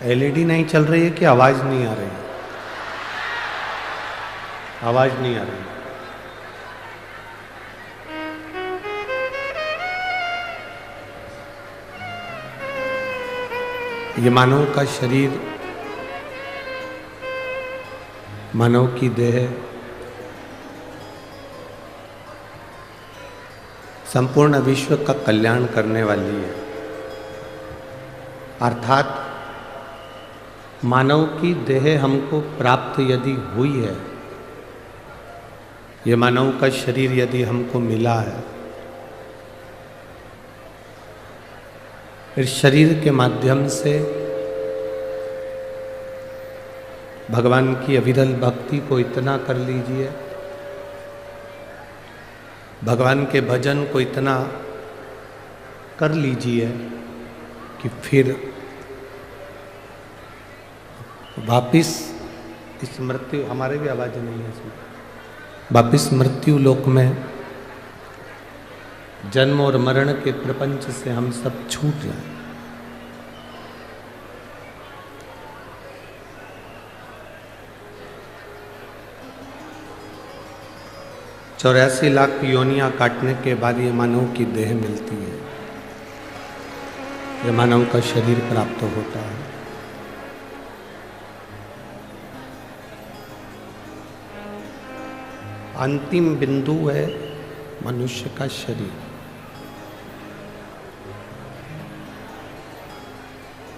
LED नहीं चल रही है कि आवाज नहीं आ रही है? आवाज नहीं आ रही। ये मानव का शरीर, मानव की देह संपूर्ण विश्व का कल्याण करने वाली है। अर्थात मानव की देह हमको प्राप्त यदि हुई है, ये मानव का शरीर यदि हमको मिला है, इस शरीर के माध्यम से भगवान की अविरल भक्ति को इतना कर लीजिए, भगवान के भजन को इतना कर लीजिए कि फिर वापिस इस मृत्यु, हमारे भी आवाज नहीं है इसमें, वापिस मृत्यु लोक में जन्म और मरण के प्रपंच से हम सब छूट जाएं। 84 लाख योनियां काटने के बाद ये मानव की देह मिलती है, ये मानव का शरीर प्राप्त होता है। अंतिम बिंदु है मनुष्य का शरीर,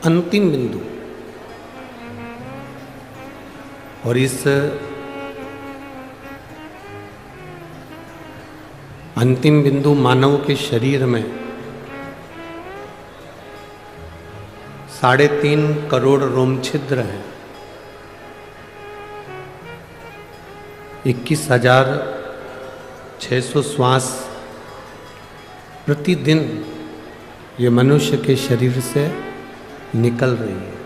अंतिम बिंदु। और इस अंतिम बिंदु मानव के शरीर में 3.5 करोड़ रोम छिद्र हैं, 21,600 श्वास प्रतिदिन ये मनुष्य के शरीर से निकल रही है।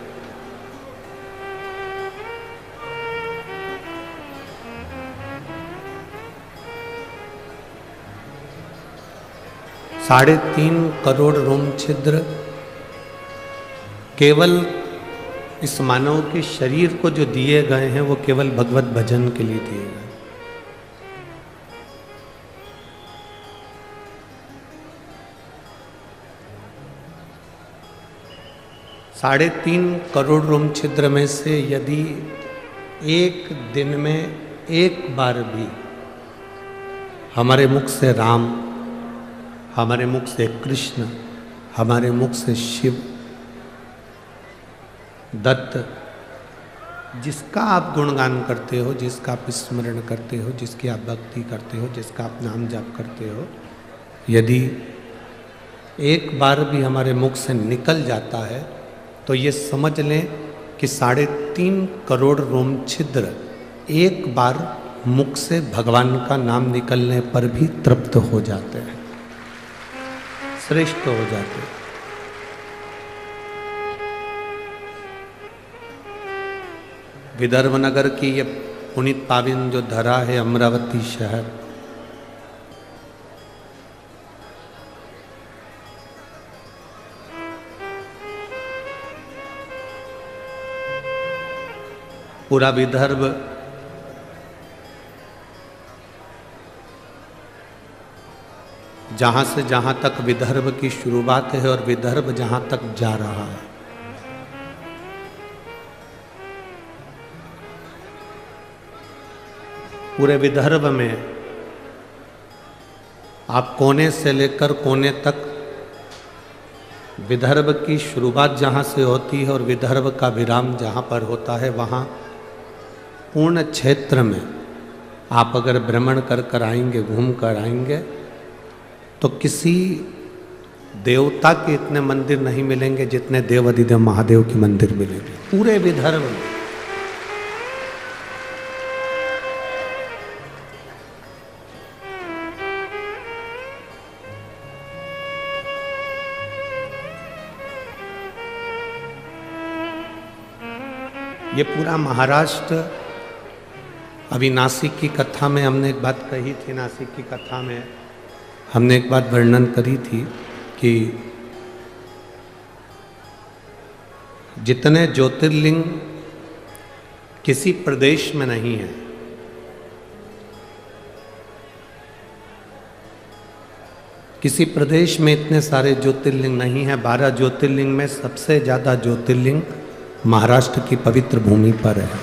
साढ़े 3 करोड़ रोम छिद्र केवल इस मानव के शरीर को जो दिए गए हैं वो केवल भगवत भजन के लिए दिए गए। साढ़े 3 करोड़ रोम छिद्र में से यदि एक दिन में एक बार भी हमारे मुख से राम, हमारे मुख से कृष्ण, हमारे मुख से शिव, दत्त, जिसका आप गुणगान करते हो, जिसका आप स्मरण करते हो, जिसकी आप भक्ति करते हो, जिसका आप नाम जाप करते हो, यदि एक बार भी हमारे मुख से निकल जाता है तो ये समझ लें कि 3.5 करोड़ रोम छिद्र एक बार मुख से भगवान का नाम निकलने पर भी तृप्त हो जाते हैं, श्रेष्ठ हो जाते हैं। विदर्भ नगर की ये पुनीत पावन जो धरा है अमरावती शहर, पूरा विदर्भ जहां से जहां तक विदर्भ की शुरुआत है और विदर्भ जहां तक जा रहा है, पूरे विदर्भ में आप कोने से लेकर कोने तक विदर्भ की शुरुआत जहाँ से होती है और विदर्भ का विराम जहाँ पर होता है, वहाँ पूर्ण क्षेत्र में आप अगर भ्रमण कर कर आएंगे, घूम कर आएंगे, तो किसी देवता के इतने मंदिर नहीं मिलेंगे जितने देव अधिदेव महादेव के मंदिर मिलेंगे पूरे विदर्भ में। ये पूरा महाराष्ट्र, अभी नासिक की कथा में हमने एक बात कही थी, नासिक की कथा में हमने एक बात वर्णन करी थी कि जितने ज्योतिर्लिंग किसी प्रदेश में नहीं है, किसी प्रदेश में इतने सारे ज्योतिर्लिंग नहीं है। 12 ज्योतिर्लिंग में सबसे ज़्यादा ज्योतिर्लिंग महाराष्ट्र की पवित्र भूमि पर है,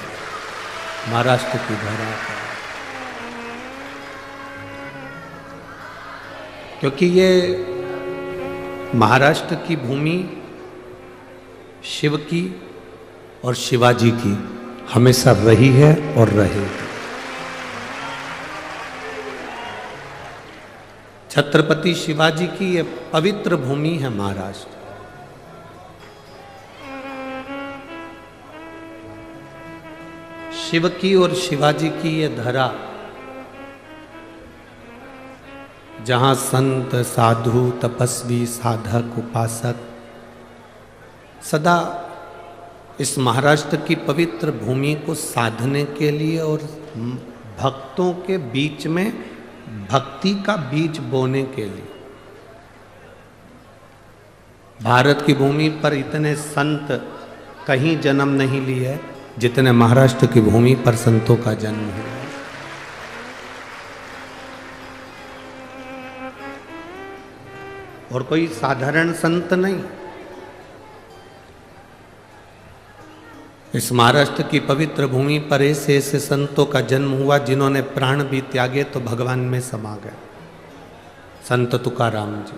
महाराष्ट्र की धरा पर, क्योंकि ये महाराष्ट्र की भूमि शिव की और शिवाजी की हमेशा रही है और रहेगी। छत्रपति शिवाजी की ये पवित्र भूमि है महाराष्ट्र। शिव की और शिवाजी की ये धरा, जहां संत साधु तपस्वी साधक उपासक सदा इस महाराष्ट्र की पवित्र भूमि को साधने के लिए और भक्तों के बीच में भक्ति का बीज बोने के लिए, भारत की भूमि पर इतने संत कहीं जन्म नहीं लिए जितने महाराष्ट्र की भूमि पर संतों का जन्म हुआ। और कोई साधारण संत नहीं, इस महाराष्ट्र की पवित्र भूमि पर ऐसे ऐसे संतों का जन्म हुआ जिन्होंने प्राण भी त्यागे तो भगवान में समा गए। संत तुकाराम जी,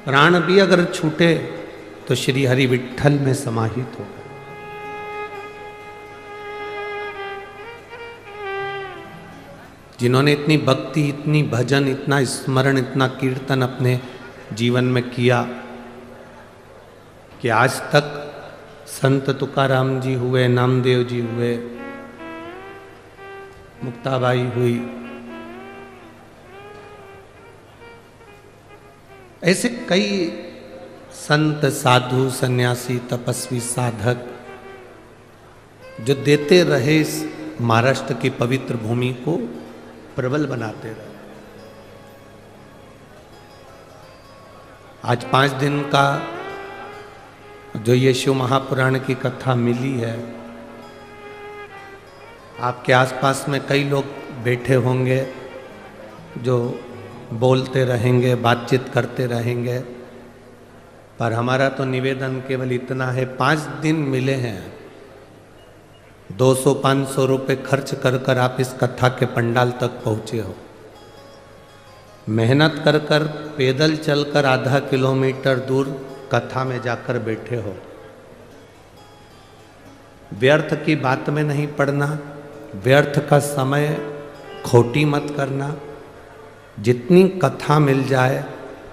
प्राण भी अगर छूटे तो श्री हरि विठ्ठल में समाहित हो गए। जिन्होंने इतनी भक्ति, इतनी भजन, इतना स्मरण, इतना कीर्तन अपने जीवन में किया कि आज तक संत तुकाराम जी हुए, नामदेव जी हुए, मुक्ताबाई हुई, ऐसे कई संत साधु सन्यासी तपस्वी साधक जो देते रहे इस महाराष्ट्र की पवित्र भूमि को प्रबल बनाते रहे। आज 5 दिन का जो ये शिव महापुराण की कथा मिली है, आपके आसपास में कई लोग बैठे होंगे जो बोलते रहेंगे, बातचीत करते रहेंगे, पर हमारा तो निवेदन केवल इतना है, 5 दिन मिले हैं, 200-500 रुपये खर्च कर कर आप इस कथा के पंडाल तक पहुँचे हो, मेहनत कर कर पैदल चलकर आधा किलोमीटर दूर कथा में जाकर बैठे हो। व्यर्थ की बात में नहीं पड़ना, व्यर्थ का समय खोटी मत करना। जितनी कथा मिल जाए,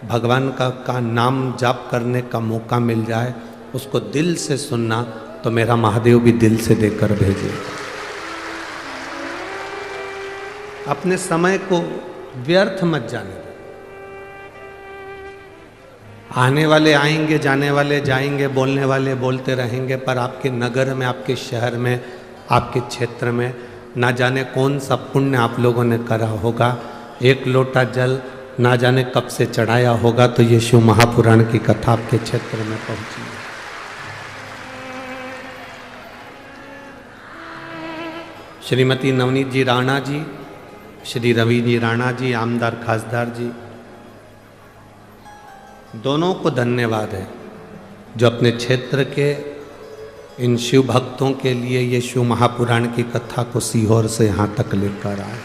भगवान का नाम जाप करने का मौका मिल जाए, उसको दिल से सुनना, तो मेरा महादेव भी दिल से देकर भेजे। अपने समय को व्यर्थ मत जाने दो। आने वाले आएंगे, जाने वाले जाएंगे, बोलने वाले बोलते रहेंगे, पर आपके नगर में, आपके शहर में, आपके क्षेत्र में ना जाने कौन सा पुण्य आप लोगों ने करा होगा। एक लोटा जल ना जाने कब से चढ़ाया होगा, तो ये शिव महापुराण की कथा आपके क्षेत्र में पहुंची। श्रीमती नवनीत जी राणा जी, श्री रवि जी राणा जी, आमदार खासदार जी, दोनों को धन्यवाद है जो अपने क्षेत्र के इन शिव भक्तों के लिए ये शिव महापुराण की कथा को सीहोर से यहाँ तक लेकर आए।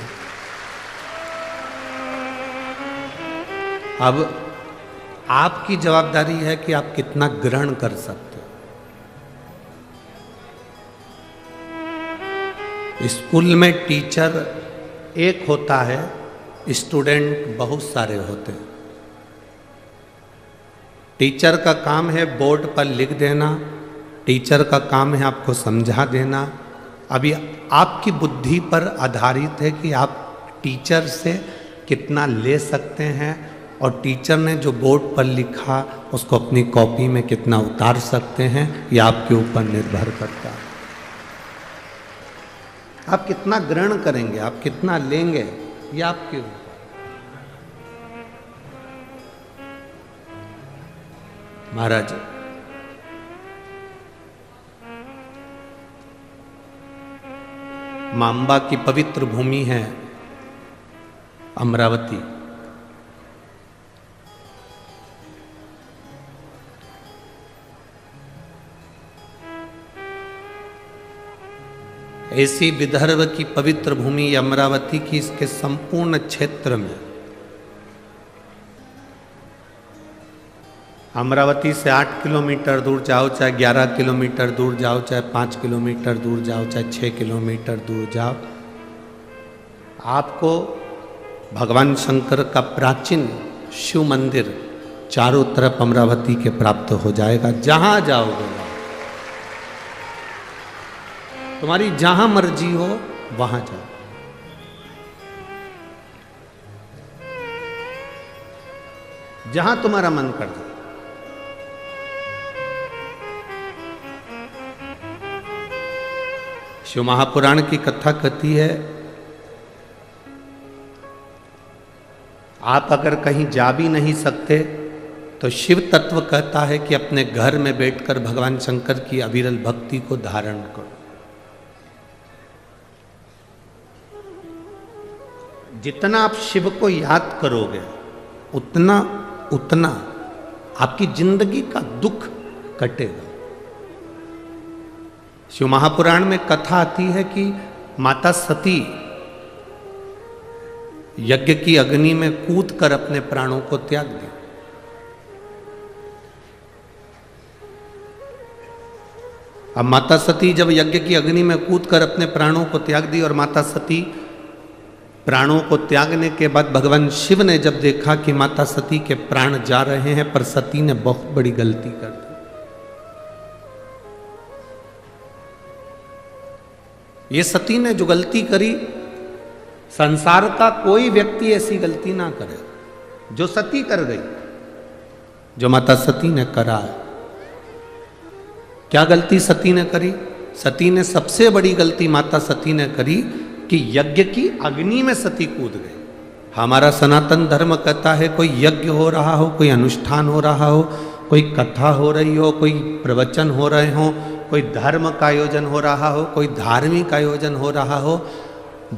अब आपकी जवाबदारी है कि आप कितना ग्रहण कर सकते हो। स्कूल में टीचर एक होता है, स्टूडेंट बहुत सारे होते हैं। टीचर का काम है बोर्ड पर लिख देना, टीचर का काम है आपको समझा देना। अभी आपकी बुद्धि पर आधारित है कि आप टीचर से कितना ले सकते हैं, और टीचर ने जो बोर्ड पर लिखा उसको अपनी कॉपी में कितना उतार सकते हैं, यह आपके ऊपर निर्भर करता है। आप कितना ग्रहण करेंगे, आप कितना लेंगे, ये आपके ऊपर। महाराज, मां अंबा की पवित्र भूमि है अमरावती। ऐसी विदर्भ की पवित्र भूमि अमरावती की, इसके संपूर्ण क्षेत्र में, अमरावती से 8 किलोमीटर दूर जाओ, चाहे 11 किलोमीटर दूर जाओ, चाहे 5 किलोमीटर दूर जाओ, चाहे 6 किलोमीटर दूर जाओ, आपको भगवान शंकर का प्राचीन शिव मंदिर चारों तरफ अमरावती के प्राप्त हो जाएगा। जहां जाओगे, तुम्हारी जहां मर्जी हो वहां जाओ। जहां तुम्हारा मन कर जाए। शिव महापुराण की कथा कहती है, आप अगर कहीं जा भी नहीं सकते तो शिव तत्व कहता है कि अपने घर में बैठकर भगवान शंकर की अविरल भक्ति को धारण करो। जितना आप शिव को याद करोगे उतना उतना आपकी जिंदगी का दुख कटेगा। शिव महापुराण में कथा आती है कि माता सती यज्ञ की अग्नि में कूदकर अपने प्राणों को त्याग दी। अब माता सती जब यज्ञ की अग्नि में कूदकर अपने प्राणों को त्याग दी और माता सती प्राणों को त्यागने के बाद भगवान शिव ने जब देखा कि माता सती के प्राण जा रहे हैं, पर सती ने बहुत बड़ी गलती कर दी। ये सती ने जो गलती करी, संसार का कोई व्यक्ति ऐसी गलती ना करे जो सती कर गई, जो माता सती ने करा। क्या गलती सती ने करी? सती ने सबसे बड़ी गलती माता सती ने करी कि यज्ञ की अग्नि में सती कूद गई। हमारा सनातन धर्म कहता है कोई यज्ञ हो रहा हो, कोई अनुष्ठान हो रहा हो, कोई कथा हो रही हो, कोई प्रवचन हो रहे हो, कोई धर्म का आयोजन हो रहा हो, कोई धार्मिक आयोजन हो रहा हो,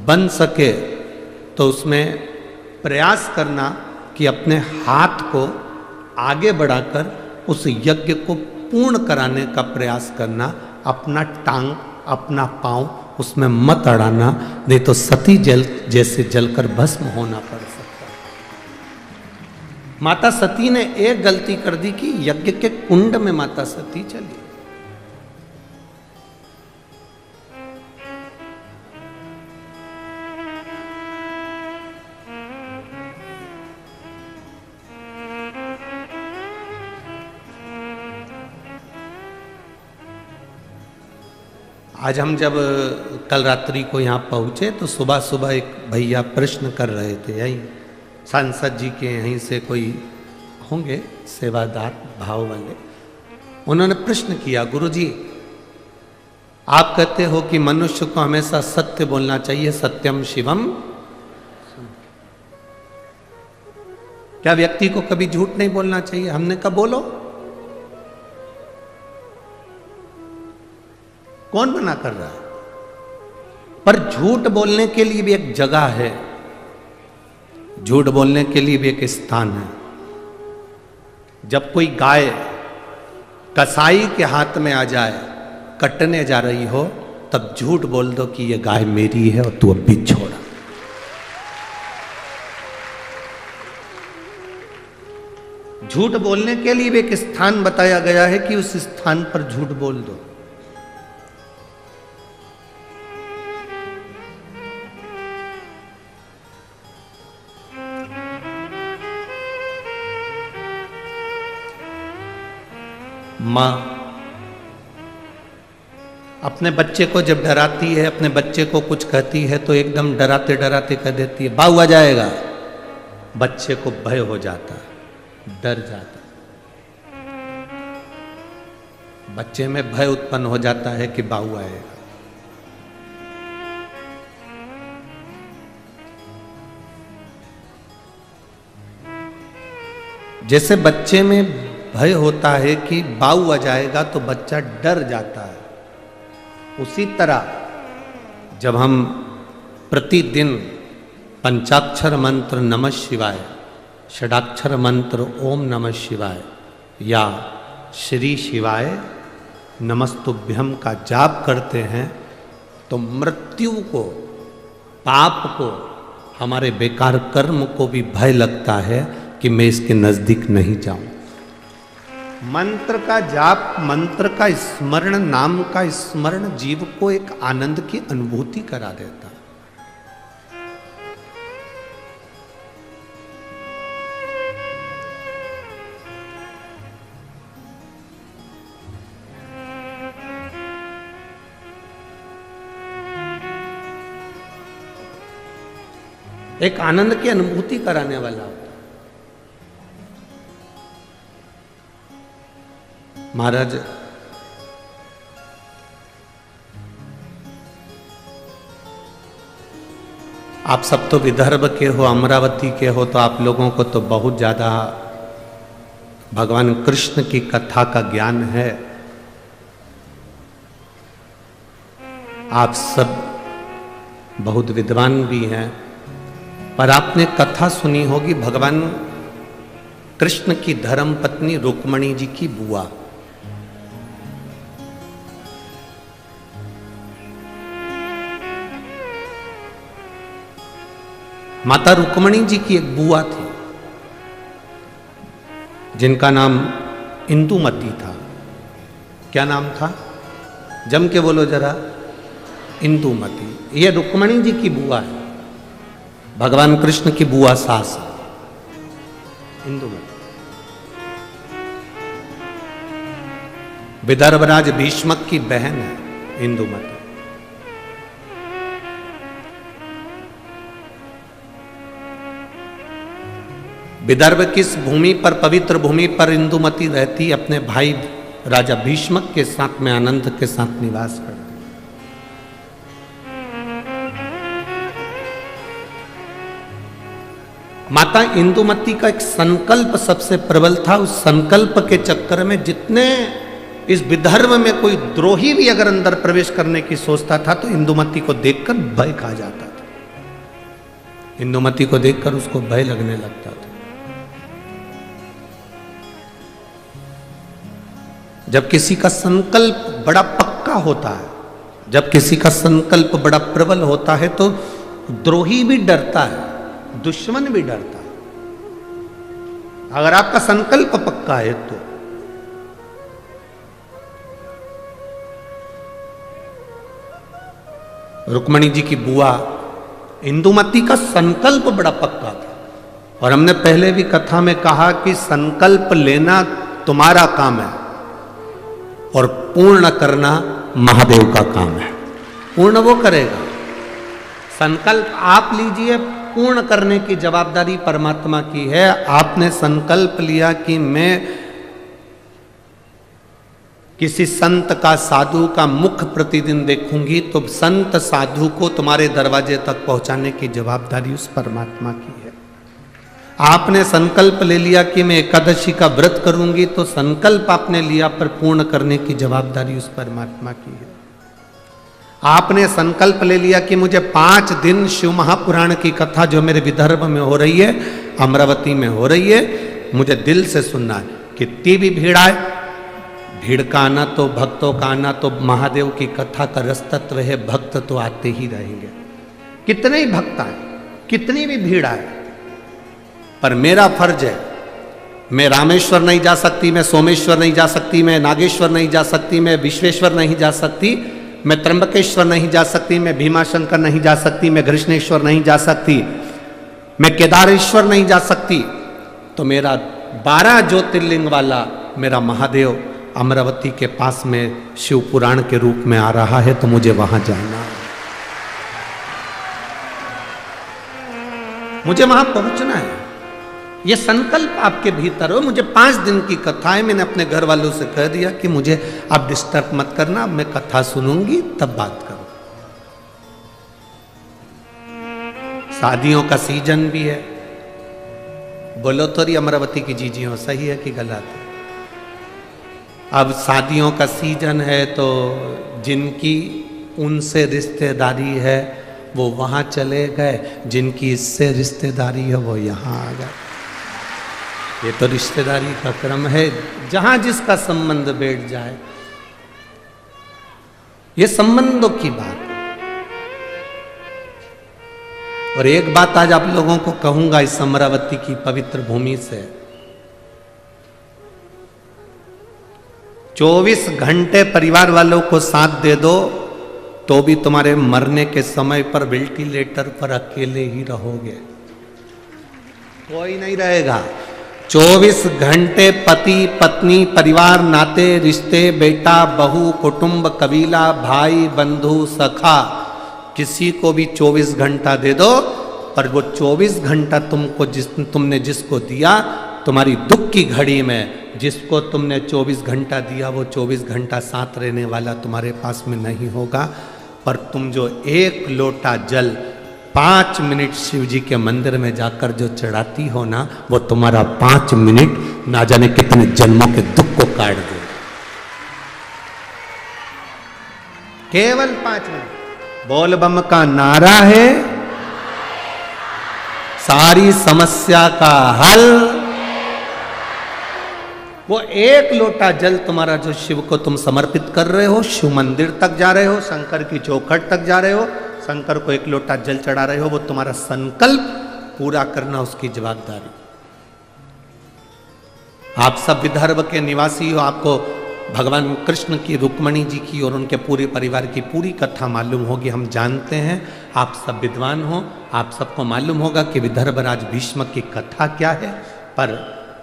बन सके तो उसमें प्रयास करना कि अपने हाथ को आगे बढ़ाकर उस यज्ञ को पूर्ण कराने का प्रयास करना। अपना टांग, अपना पांव उसमें मत अड़ाना, नहीं तो सती जल जैसे जलकर भस्म होना पड़ सकता है। माता सती ने एक गलती कर दी कि यज्ञ के कुंड में माता सती चली। आज हम जब कल रात्रि को यहाँ पहुँचे तो सुबह सुबह एक भैया प्रश्न कर रहे थे, यही सांसद जी के यहीं से कोई होंगे सेवादार भाव वाले। उन्होंने प्रश्न किया, गुरुजी आप कहते हो कि मनुष्य को हमेशा सत्य बोलना चाहिए, सत्यम शिवम, क्या व्यक्ति को कभी झूठ नहीं बोलना चाहिए? हमने कहा बोलो। कौन मना कर रहा है? पर झूठ बोलने के लिए भी एक जगह है, झूठ बोलने के लिए भी एक स्थान है। जब कोई गाय कसाई के हाथ में आ जाए, कटने जा रही हो, तब झूठ बोल दो कि ये गाय मेरी है और तू अब भी छोड़ा। झूठ बोलने के लिए भी एक स्थान बताया गया है कि उस स्थान पर झूठ बोल दो। माँ अपने बच्चे को जब डराती है, अपने बच्चे को कुछ कहती है तो एकदम डराते डराते कह देती है बाऊ आ जाएगा। बच्चे को भय हो जाता है, डर जाता है, बच्चे में भय उत्पन्न हो जाता है कि बाऊ आएगा। जैसे बच्चे में भय होता है कि बाऊ आ जाएगा तो बच्चा डर जाता है। उसी तरह जब हम प्रतिदिन पंचाक्षर मंत्र नमः शिवाय, षडाक्षर मंत्र ओम नमः शिवाय या श्री शिवाय नमस्तुभ्यम का जाप करते हैं तो मृत्यु को, पाप को, हमारे बेकार कर्म को भी भय लगता है कि मैं इसके नजदीक नहीं जाऊं। मंत्र का जाप, मंत्र का स्मरण, नाम का स्मरण जीव को एक आनंद की अनुभूति करा देता है। एक आनंद की अनुभूति कराने वाला होता है। महाराज आप सब तो विदर्भ के हो, अमरावती के हो, तो आप लोगों को तो बहुत ज्यादा भगवान कृष्ण की कथा का ज्ञान है। आप सब बहुत विद्वान भी हैं, पर आपने कथा सुनी होगी भगवान कृष्ण की धर्म पत्नी रुक्मणी जी की बुआ। माता रुक्मणी जी की एक बुआ थी जिनका नाम इंदुमती था। क्या नाम था? जम के बोलो जरा। इंदुमती। ये रुक्मणी जी की बुआ है, भगवान कृष्ण की बुआ सास इंदुमती। विदर्भराज भीष्मक की बहन है इंदुमती। विदर्भ किस भूमि पर, पवित्र भूमि पर इंदुमती रहती, अपने भाई राजा भीष्मक के साथ में आनंद के साथ निवास करती। माता इंदुमती का एक संकल्प सबसे प्रबल था। उस संकल्प के चक्कर में जितने इस विदर्भ में कोई द्रोही भी अगर अंदर प्रवेश करने की सोचता था तो इंदुमती को देखकर भय खा जाता था। इंदुमती को देखकर उसको भय लगने लगता था। जब किसी का संकल्प बड़ा पक्का होता है, जब किसी का संकल्प बड़ा प्रबल होता है तो द्रोही भी डरता है, दुश्मन भी डरता है। अगर आपका संकल्प पक्का है तो रुक्मणी जी की बुआ इंदुमती का संकल्प बड़ा पक्का था। और हमने पहले भी कथा में कहा कि संकल्प लेना तुम्हारा काम है और पूर्ण करना महादेव का काम है। पूर्ण वो करेगा। संकल्प आप लीजिए, पूर्ण करने की जवाबदारी परमात्मा की है। आपने संकल्प लिया कि मैं किसी संत का, साधु का मुख प्रतिदिन देखूंगी, तो संत साधु को तुम्हारे दरवाजे तक पहुंचाने की जवाबदारी उस परमात्मा की है। आपने संकल्प ले लिया कि मैं एकादशी का व्रत करूंगी, तो संकल्प आपने लिया पर पूर्ण करने की जवाबदारी उस परमात्मा की है। आपने संकल्प ले लिया कि मुझे 5 दिन शिव महापुराण की कथा जो मेरे विदर्भ में हो रही है, अमरावती में हो रही है, मुझे दिल से सुनना है। कितनी भी भीड़ आए, भीड़ का आना तो, भक्तों का आना तो महादेव की कथा का रस तत्व है, भक्त तो आते ही रहेंगे। कितने ही भक्त आए, कितनी भी भीड़ आए, पर मेरा फर्ज है, मैं रामेश्वर नहीं जा सकती, मैं सोमेश्वर नहीं जा सकती, मैं नागेश्वर नहीं जा सकती, मैं विश्वेश्वर नहीं जा सकती, मैं त्र्यंबकेश्वर नहीं जा सकती, मैं भीमाशंकर नहीं जा सकती, मैं कृष्णेश्वर नहीं जा सकती, मैं केदारेश्वर नहीं जा सकती, तो मेरा 12 ज्योतिर्लिंग वाला मेरा महादेव अमरावती के पास में शिव पुराण के रूप में आ रहा है, तो मुझे वहां जाना, मुझे वहां पहुंचना है। ये संकल्प आपके भीतर हो। मुझे 5 दिन की कथा है, मैंने अपने घर वालों से कह दिया कि मुझे आप डिस्टर्ब मत करना, मैं कथा सुनूंगी तब बात करूं। शादियों का सीजन भी है। बोलो तो रही अमरावती की जीजियों, सही है कि गलत है? अब शादियों का सीजन है तो जिनकी उनसे रिश्तेदारी है वो वहाँ चले गए, जिनकी इससे रिश्तेदारी है वो यहाँ आ गए। ये तो रिश्तेदारी का क्रम है, जहाँ जिसका संबंध बैठ जाए, ये संबंधों की बात है। और एक बात आज आप लोगों को कहूंगा इस अमरावती की पवित्र भूमि से, 24 घंटे परिवार वालों को साथ दे दो तो भी तुम्हारे मरने के समय पर वेंटिलेटर पर अकेले ही रहोगे, कोई नहीं रहेगा। 24 घंटे पति पत्नी परिवार नाते रिश्ते बेटा बहू कुटुंब कबीला भाई बंधु सखा किसी को भी 24 घंटा दे दो, पर वो 24 घंटा तुमने जिसको दिया, तुम्हारी दुख की घड़ी में जिसको तुमने 24 घंटा दिया वो 24 घंटा साथ रहने वाला तुम्हारे पास में नहीं होगा। पर तुम जो एक लोटा जल 5 मिनट शिव जी के मंदिर में जाकर जो चढ़ाती हो ना, वो तुम्हारा 5 मिनट ना जाने कितने जन्मों के दुख को काट दे। केवल 5 मिनट बोल बम का नारा है, सारी समस्या का हल। वो एक लोटा जल तुम्हारा जो शिव को तुम समर्पित कर रहे हो, शिव मंदिर तक जा रहे हो, शंकर की चौखट तक जा रहे हो, शंकर को एक लोटा जल चढ़ा रहे हो, वो तुम्हारा संकल्प पूरा करना उसकी जवाबदारी। आप सब विदर्भ के निवासी हो, आपको भगवान कृष्ण की रुक्मणी जी की और उनके पूरे परिवार की पूरी कथा मालूम होगी। हम जानते हैं, आप सब विद्वान हो, आप सबको मालूम होगा कि विदर्भ राज भीष्म की कथा क्या है। पर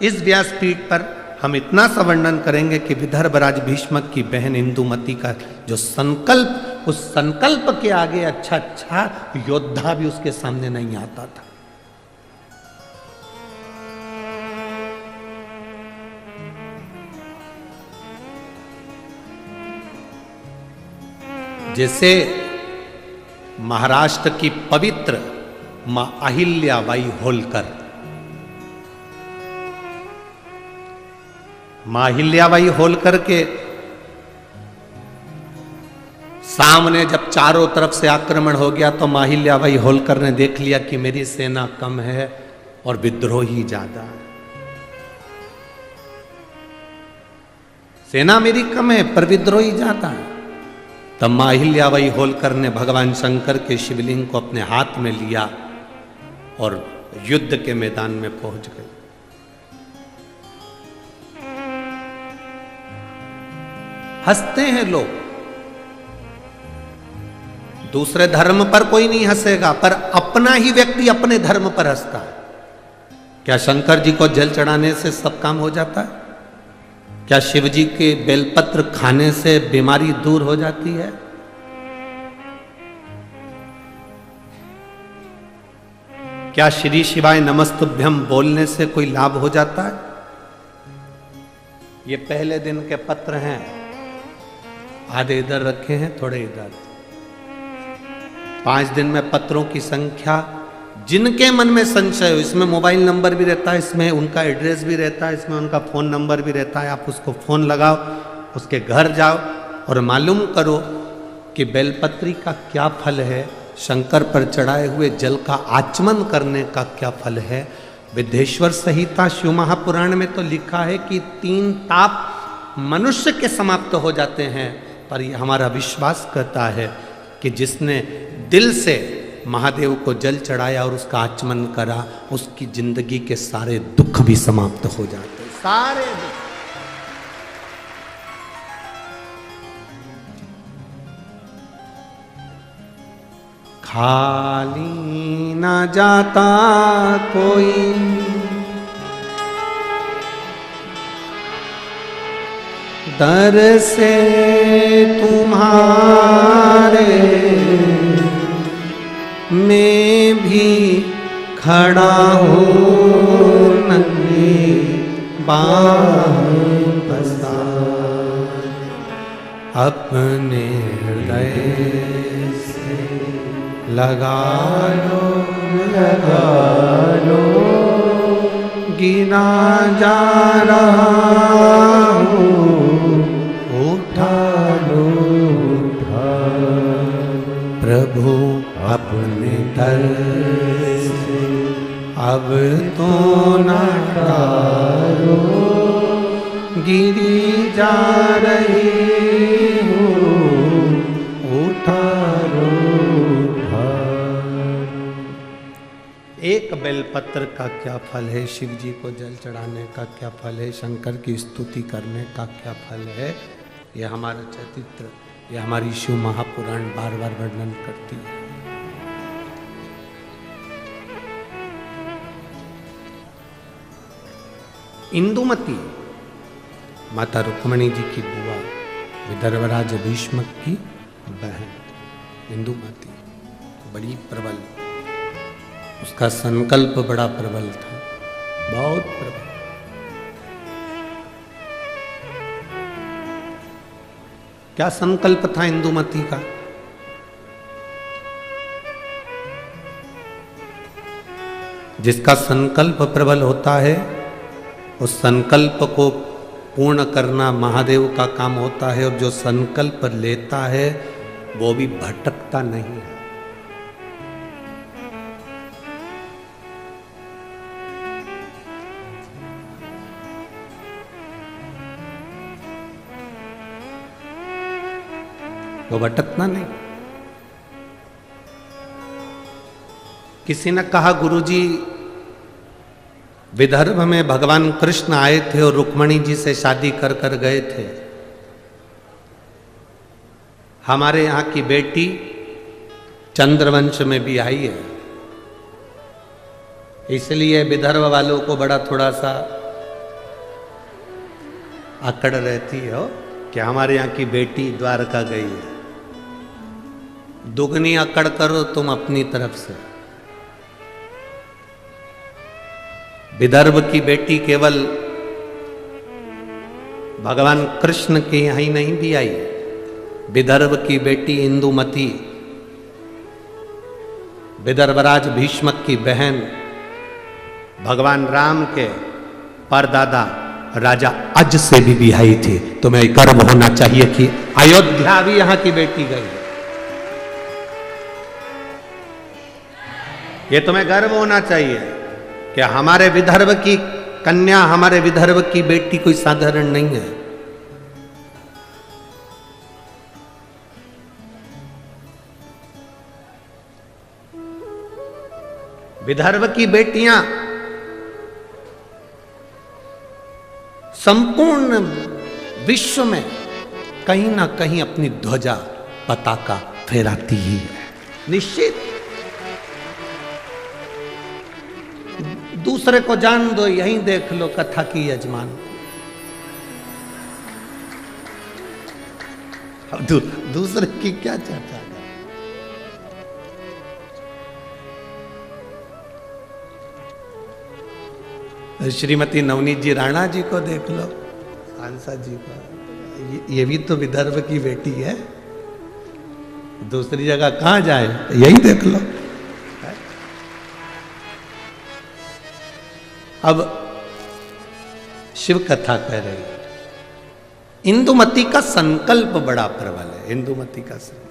इस व्यासपीठ पर हम इतना सा वर्णन करेंगे कि विदर्भ राज भीष्म की बहन इंदुमती का जो संकल्प, उस संकल्प के आगे अच्छा योद्धा भी उसके सामने नहीं आता था। जैसे महाराष्ट्र की पवित्र मां अहिल्याबाई होलकर, मां अहिल्याबाई होलकर के सामने जब चारों तरफ से आक्रमण हो गया तो मां अहिल्याबाई होलकर ने देख लिया कि मेरी सेना कम है और विद्रोही ज्यादा है। सेना मेरी कम है पर विद्रोही ज्यादा है। तब मां अहिल्याबाई होलकर ने भगवान शंकर के शिवलिंग को अपने हाथ में लिया और युद्ध के मैदान में पहुंच गई। हंसते हैं लोग, दूसरे धर्म पर कोई नहीं हंसेगा, पर अपना ही व्यक्ति अपने धर्म पर हंसता है। क्या शंकर जी को जल चढ़ाने से सब काम हो जाता है? क्या शिव जी के बेलपत्र खाने से बीमारी दूर हो जाती है? क्या श्री शिवाय नमस्तुभ्यम बोलने से कोई लाभ हो जाता है? ये पहले दिन के पत्र हैं, आधे इधर रखे हैं, थोड़े इधर। 5 दिन में पत्रों की संख्या, जिनके मन में संशय हो, इसमें मोबाइल नंबर भी रहता है, इसमें उनका एड्रेस भी रहता है, इसमें उनका फोन नंबर भी रहता है। आप उसको फोन लगाओ, उसके घर जाओ और मालूम करो कि बेलपत्री का क्या फल है, शंकर पर चढ़ाए हुए जल का आचमन करने का क्या फल है। विद्येश्वर संहिता शिव महापुराण में तो लिखा है कि 3 ताप मनुष्य के समाप्त हो जाते हैं, पर यह हमारा विश्वास करता है कि जिसने दिल से महादेव को जल चढ़ाया और उसका आचमन करा, उसकी जिंदगी के सारे दुख भी समाप्त हो जाते हैं, सारे दुख। खाली ना जाता कोई दर से तुम्हारे, मैं भी खड़ा हूँ नंगे बाहों पसार, अपने हृदय से लगा लो गिना जा रहा हूँ अपने दर से अब तो न टारो, गिरी जा रही हूँ उठारो उठारो। एक बेलपत्र का क्या फल है, शिव जी को जल चढ़ाने का क्या फल है, शंकर की स्तुति करने का क्या फल है, यह हमारा चरित्र, यह हमारी शिव महापुराण बार बार वर्णन करती है। इंदुमती माता रुक्मणी जी की बुआ, विदर्भराज भीष्मक की बहन इंदुमती बड़ी प्रबल, उसका संकल्प बड़ा प्रबल था, बहुत प्रबल। क्या संकल्प था इंदुमती का? जिसका संकल्प प्रबल होता है उस संकल्प को पूर्ण करना महादेव का काम होता है, और जो संकल्प लेता है वो भी भटकता नहीं है। वो भटकना नहीं। किसी ने कहा गुरुजी विदर्भ में भगवान कृष्ण आए थे और रुक्मणी जी से शादी कर कर गए थे। हमारे यहाँ की बेटी चंद्रवंश में भी आई है, इसलिए विदर्भ वालों को बड़ा थोड़ा सा अकड़ रहती है कि हमारे यहाँ की बेटी द्वारका गई है। दुगनी अकड़ करो तुम अपनी तरफ से। विदर्भ की बेटी केवल भगवान कृष्ण के यहाँ ही नहीं भी आई, विदर्भ की बेटी इंदुमती विदर्भराज भीष्मक की बहन, भगवान राम के परदादा राजा अज से भी बिहाई थी। तुम्हें गर्व होना चाहिए कि अयोध्या भी यहां की बेटी गई है। ये तुम्हें गर्व होना चाहिए कि हमारे विदर्भ की कन्या, हमारे विदर्भ की बेटी कोई साधारण नहीं है। विदर्भ की बेटियां संपूर्ण विश्व में कहीं ना कहीं अपनी ध्वजा पताका फहराती ही है, निश्चित। दूसरे को जान दो, यहीं देख लो कथा की यजमान को। दूसरे की क्या चर्चा कर। श्रीमती नवनीत जी राणा जी को देख लो, सांसद जी को, ये भी तो विदर्भ की बेटी है। दूसरी जगह कहां जाए, यही देख लो। अब शिव कथा कह रही है, इंदुमती का संकल्प बड़ा प्रबल है। इंदुमती का संकल्प,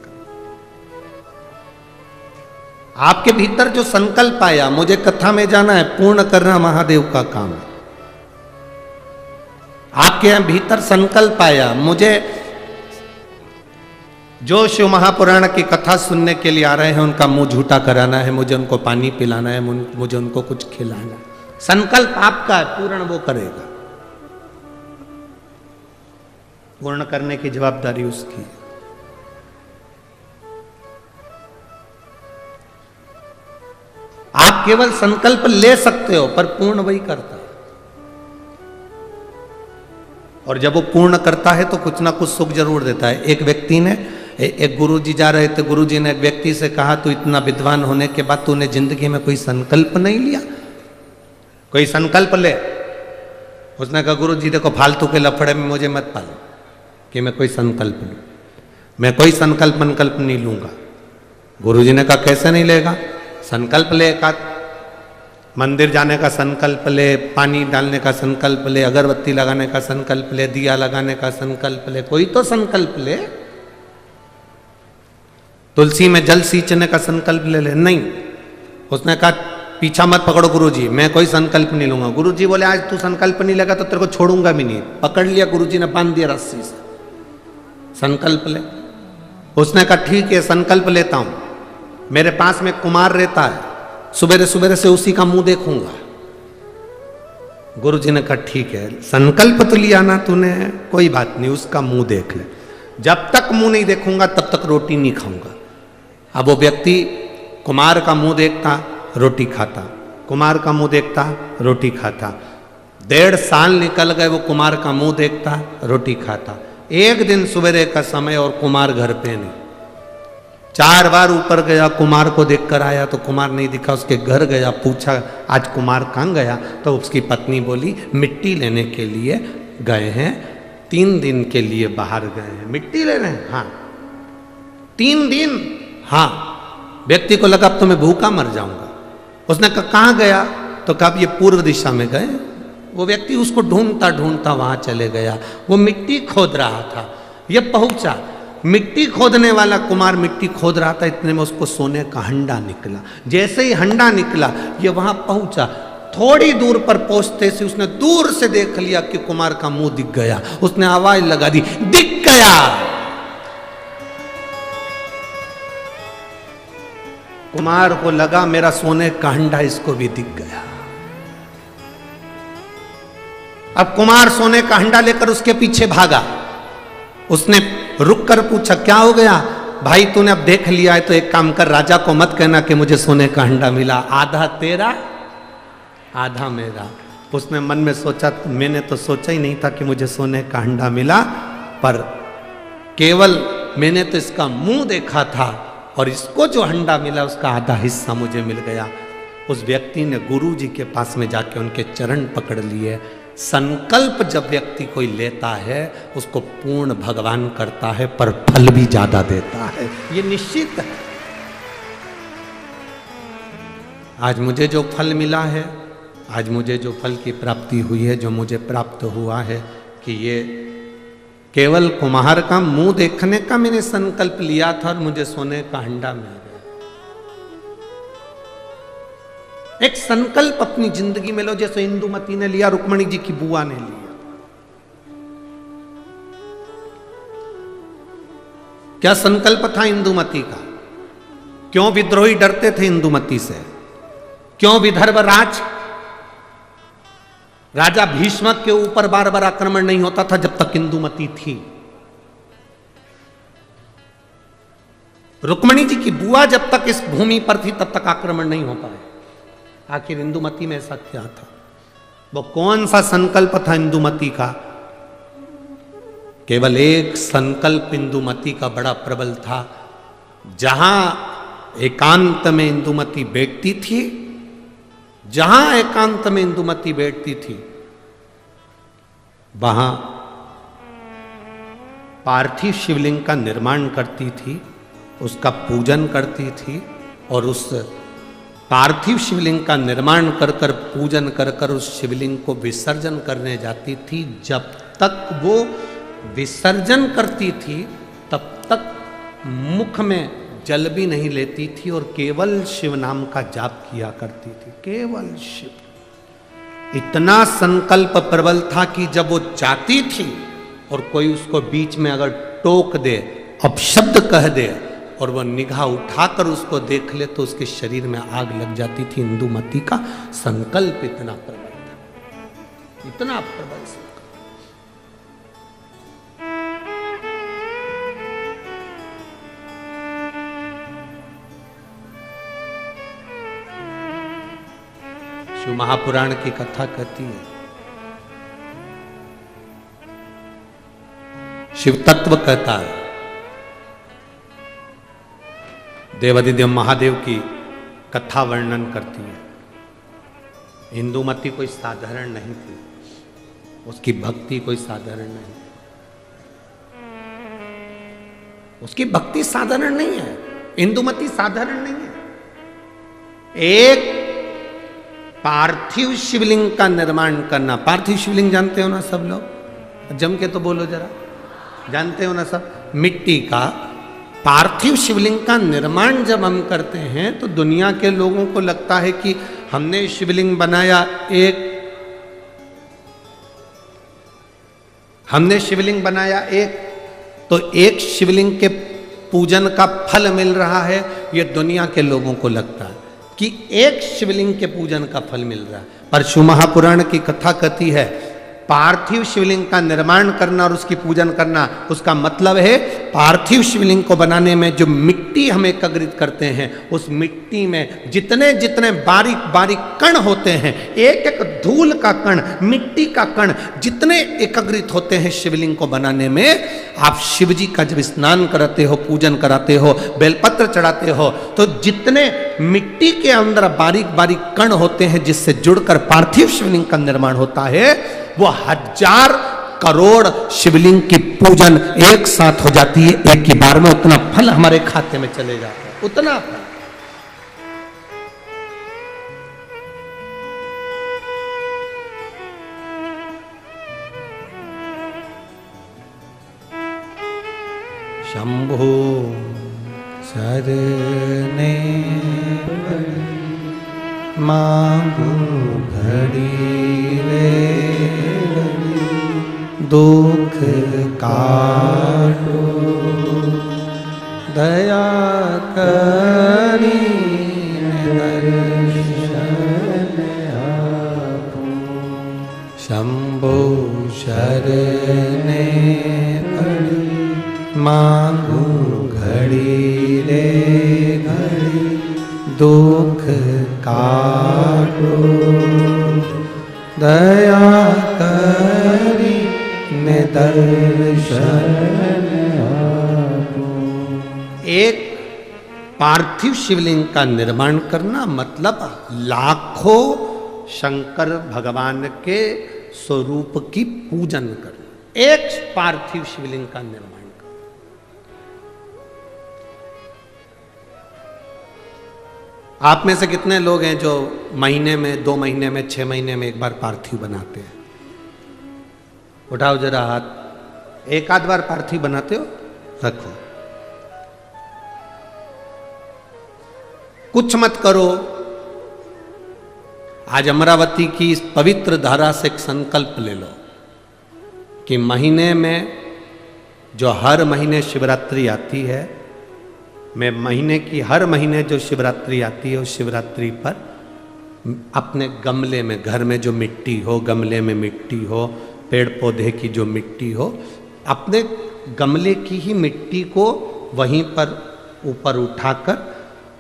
आपके भीतर जो संकल्प आया, मुझे कथा में जाना है, पूर्ण करना महादेव का काम है। आपके यहां भीतर संकल्प आया, मुझे जो शिव महापुराण की कथा सुनने के लिए आ रहे हैं उनका मुंह झूठा कराना है, मुझे उनको पानी पिलाना है, मुझे उनको कुछ खिलाना है। संकल्प आपका है, पूर्ण वो करेगा। पूर्ण करने की जवाबदारी उसकी है। आप केवल संकल्प ले सकते हो, पर पूर्ण वही करता है। और जब वो पूर्ण करता है तो कुछ ना कुछ सुख जरूर देता है। एक व्यक्ति ने, एक गुरुजी जा रहे थे, गुरुजी ने एक व्यक्ति से कहा, तू इतना विद्वान होने के बाद तूने जिंदगी में कोई संकल्प नहीं लिया, कोई संकल्प ले। उसने कहा, गुरुजी देखो फालतू के लफड़े में मुझे मत पालो कि मैं कोई संकल्प लूं, मैं कोई संकल्प नहीं लूंगा। गुरुजी ने कहा, कैसे नहीं लेगा? संकल्प ले, का मंदिर जाने का संकल्प ले, पानी डालने का संकल्प ले, अगरबत्ती लगाने का संकल्प ले, दिया लगाने का संकल्प ले, कोई तो संकल्प ले। तुलसी में जल सींचने का संकल्प ले ले, नहीं। उसने कहा पीछा मत पकड़ो गुरुजी, मैं कोई संकल्प नहीं लूंगा। गुरुजी बोले आज तू संकल्प नहीं लेगा तो तेरे को छोड़ूंगा भी नहीं। पकड़ लिया गुरुजी ने, बांध दिया रस्सी से, संकल्प ले। उसने कहा ठीक है संकल्प लेता हूं, मेरे पास में कुमार रहता है, सुबेरे सुबेरे से उसी का मुंह देखूंगा। गुरुजी ने कहा ठीक है, संकल्प तो लिया ना तूने, कोई बात नहीं, उसका मुंह देख ले। जब तक मुंह नहीं देखूंगा तब तक रोटी नहीं खाऊंगा। अब वो व्यक्ति कुमार का मुंह देखता, रोटी खाता, कुमार का मुंह देखता, रोटी खाता। 1.5 साल निकल गए, वो कुमार का मुंह देखता, रोटी खाता। एक दिन सवेरे का समय और कुमार घर पे नहीं। 4 बार ऊपर गया, कुमार को देखकर आया तो कुमार नहीं दिखा। उसके घर गया, पूछा आज कुमार कहाँ गया, तो उसकी पत्नी बोली मिट्टी लेने के लिए गए हैं, 3 दिन के लिए बाहर गए हैं। मिट्टी ले रहे हैं? हाँ। 3 दिन? हाँ। व्यक्ति को लगा अब तो मैं भूखा मर जाऊंगा। उसने कहा कहाँ गया, तो कहा ये पूर्व दिशा में गए। वो व्यक्ति उसको ढूंढता ढूंढता वहां चले गया। वो मिट्टी खोद रहा था, ये पहुंचा, मिट्टी खोदने वाला कुमार मिट्टी खोद रहा था, इतने में उसको सोने का हंडा निकला। जैसे ही हंडा निकला ये वहां पहुंचा, थोड़ी दूर पर पहुंचते से उसने दूर से देख लिया कि कुमार का मुंह दिख गया। उसने आवाज लगा दी, दिख गया। कुमार को लगा मेरा सोने का हंडा इसको भी दिख गया। अब कुमार सोने का हंडा लेकर उसके पीछे भागा। उसने रुक कर पूछा क्या हो गया भाई, तूने अब देख लिया है तो एक काम कर, राजा को मत कहना कि मुझे सोने का हंडा मिला, आधा तेरा आधा मेरा। उसने मन में सोचा मैंने तो सोचा ही नहीं था कि मुझे सोने का हंडा मिला, पर केवल मैंने तो इसका मुंह देखा था और इसको जो हंडा मिला उसका आधा हिस्सा मुझे मिल गया। उस व्यक्ति ने गुरु जी के पास में जाके उनके चरण पकड़ लिए। संकल्प जब व्यक्ति कोई लेता है उसको पूर्ण भगवान करता है, पर फल भी ज्यादा देता है, ये निश्चित है। आज मुझे जो फल मिला है, आज मुझे जो फल की प्राप्ति हुई है, जो मुझे प्राप्त हुआ है, कि ये केवल कुम्हार का मुंह देखने का मैंने संकल्प लिया था और मुझे सोने का हंडा मिल गया। एक संकल्प अपनी जिंदगी में लो, जैसे इंदुमती ने लिया, रुक्मणी जी की बुआ ने लिया। क्या संकल्प था इंदुमती का? क्यों विद्रोही डरते थे इंदुमती से? क्यों विदर्भ राजा भीष्मक के ऊपर बार बार आक्रमण नहीं होता था जब तक इंदुमती थी? रुक्मणी जी की बुआ जब तक इस भूमि पर थी तब तक आक्रमण नहीं हो पाए। आखिर इंदुमती में ऐसा क्या था? वो कौन सा संकल्प था इंदुमती का? केवल एक संकल्प इंदुमती का बड़ा प्रबल था। जहां एकांत में इंदुमती बैठती थी, जहां एकांत में इंदुमती बैठती थी, वहां पार्थिव शिवलिंग का निर्माण करती थी, उसका पूजन करती थी, और उस पार्थिव शिवलिंग का निर्माण कर कर पूजन कर कर उस शिवलिंग को विसर्जन करने जाती थी। जब तक वो विसर्जन करती थी तब तक मुख में जल भी नहीं लेती थी और केवल शिव नाम का जाप किया करती थी, केवल शिव। इतना संकल्प प्रबल था कि जब वो जाती थी और कोई उसको बीच में अगर टोक दे, अपशब्द कह दे और वह निगाह उठाकर उसको देख ले तो उसके शरीर में आग लग जाती थी। इंदुमती का संकल्प इतना प्रबल था, इतना प्रबल संकल्प। शिव महापुराण की कथा कहती है, शिव तत्व कहता है, देवादिदेव महादेव की कथा वर्णन करती है। इंदुमती कोई साधारण नहीं थी, उसकी भक्ति कोई साधारण नहीं, उसकी भक्ति साधारण नहीं है। इंदुमती साधारण नहीं है। एक पार्थिव शिवलिंग का निर्माण करना, पार्थिव शिवलिंग जानते हो ना सब लोग, जम के तो बोलो जरा, जानते हो ना सब? मिट्टी का पार्थिव शिवलिंग का निर्माण जब हम करते हैं तो दुनिया के लोगों को लगता है कि हमने शिवलिंग बनाया, तो एक शिवलिंग के पूजन का फल मिल रहा है। ये दुनिया के लोगों को लगता है कि एक शिवलिंग के पूजन का फल मिल रहा है। पर शिव महापुराण की कथा कहती है पार्थिव शिवलिंग का निर्माण करना और उसकी पूजन करना, उसका मतलब है पार्थिव शिवलिंग को बनाने में जो मिट्टी हम एकत्रित करते हैं, उस मिट्टी में जितने जितने बारीक बारीक कण होते हैं, एक एक धूल का कण, मिट्टी का कण जितने एकत्रित होते हैं शिवलिंग को बनाने में, आप शिव जी का जब स्नान कराते हो, पूजन कराते हो, बेलपत्र चढ़ाते हो, तो जितने मिट्टी के अंदर बारीक बारीक कण होते हैं जिससे जुड़कर पार्थिव शिवलिंग का निर्माण होता है, वो 1000 करोड़ शिवलिंग की पूजन एक साथ हो जाती है। एक ही बार में उतना फल हमारे खाते में चले जाता है, उतना फल। शंभो शरणे मांगू घड़ी रे, दुख काटो दया करी दर्शन आपो। शंभो शरणे पड़ी मांगू घड़ी रे घड़ी, दुख काटो दया करी ने दर्शन आपो। एक पार्थिव शिवलिंग का निर्माण करना मतलब लाखों शंकर भगवान के स्वरूप की पूजन करना। एक पार्थिव शिवलिंग का निर्माण करना। आप में से कितने लोग हैं जो महीने में, 2 महीने में, 6 महीने में एक बार पार्थिव बनाते हैं? उठाओ जरा हाथ। एक आध बार पार्थिव बनाते हो? रखो। कुछ मत करो। आज अमरावती की इस पवित्र धारा से एक संकल्प ले लो कि महीने में जो हर महीने शिवरात्रि आती है, मैं महीने की हर महीने जो शिवरात्रि आती है उस शिवरात्रि पर अपने गमले में, घर में जो मिट्टी हो, गमले में मिट्टी हो, पेड़ पौधे की जो मिट्टी हो, अपने गमले की ही मिट्टी को वहीं पर ऊपर उठाकर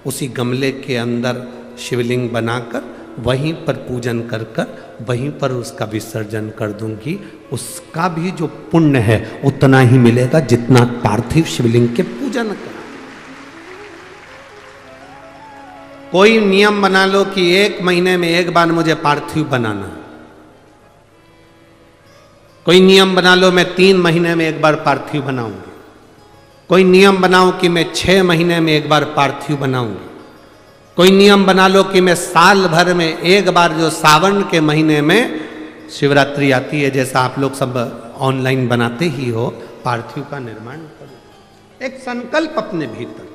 उसी गमले के अंदर शिवलिंग बनाकर वहीं पर पूजन कर कर वहीं पर उसका विसर्जन कर दूंगी। उसका भी जो पुण्य है उतना ही मिलेगा जितना पार्थिव शिवलिंग के पूजन का। कोई नियम बना लो कि 1 महीने में एक बार मुझे पार्थिव बनाना। कोई नियम बना लो मैं 3 महीने में एक बार पार्थिव बनाऊंगी। कोई नियम बनाओ कि मैं 6 महीने में एक बार पार्थिव बनाऊंगी। कोई नियम बना लो कि मैं साल भर में एक बार, जो सावन के महीने में शिवरात्रि आती है, जैसा आप लोग सब ऑनलाइन बनाते ही हो, पार्थिव का निर्माण करो। एक संकल्प अपने भीतर।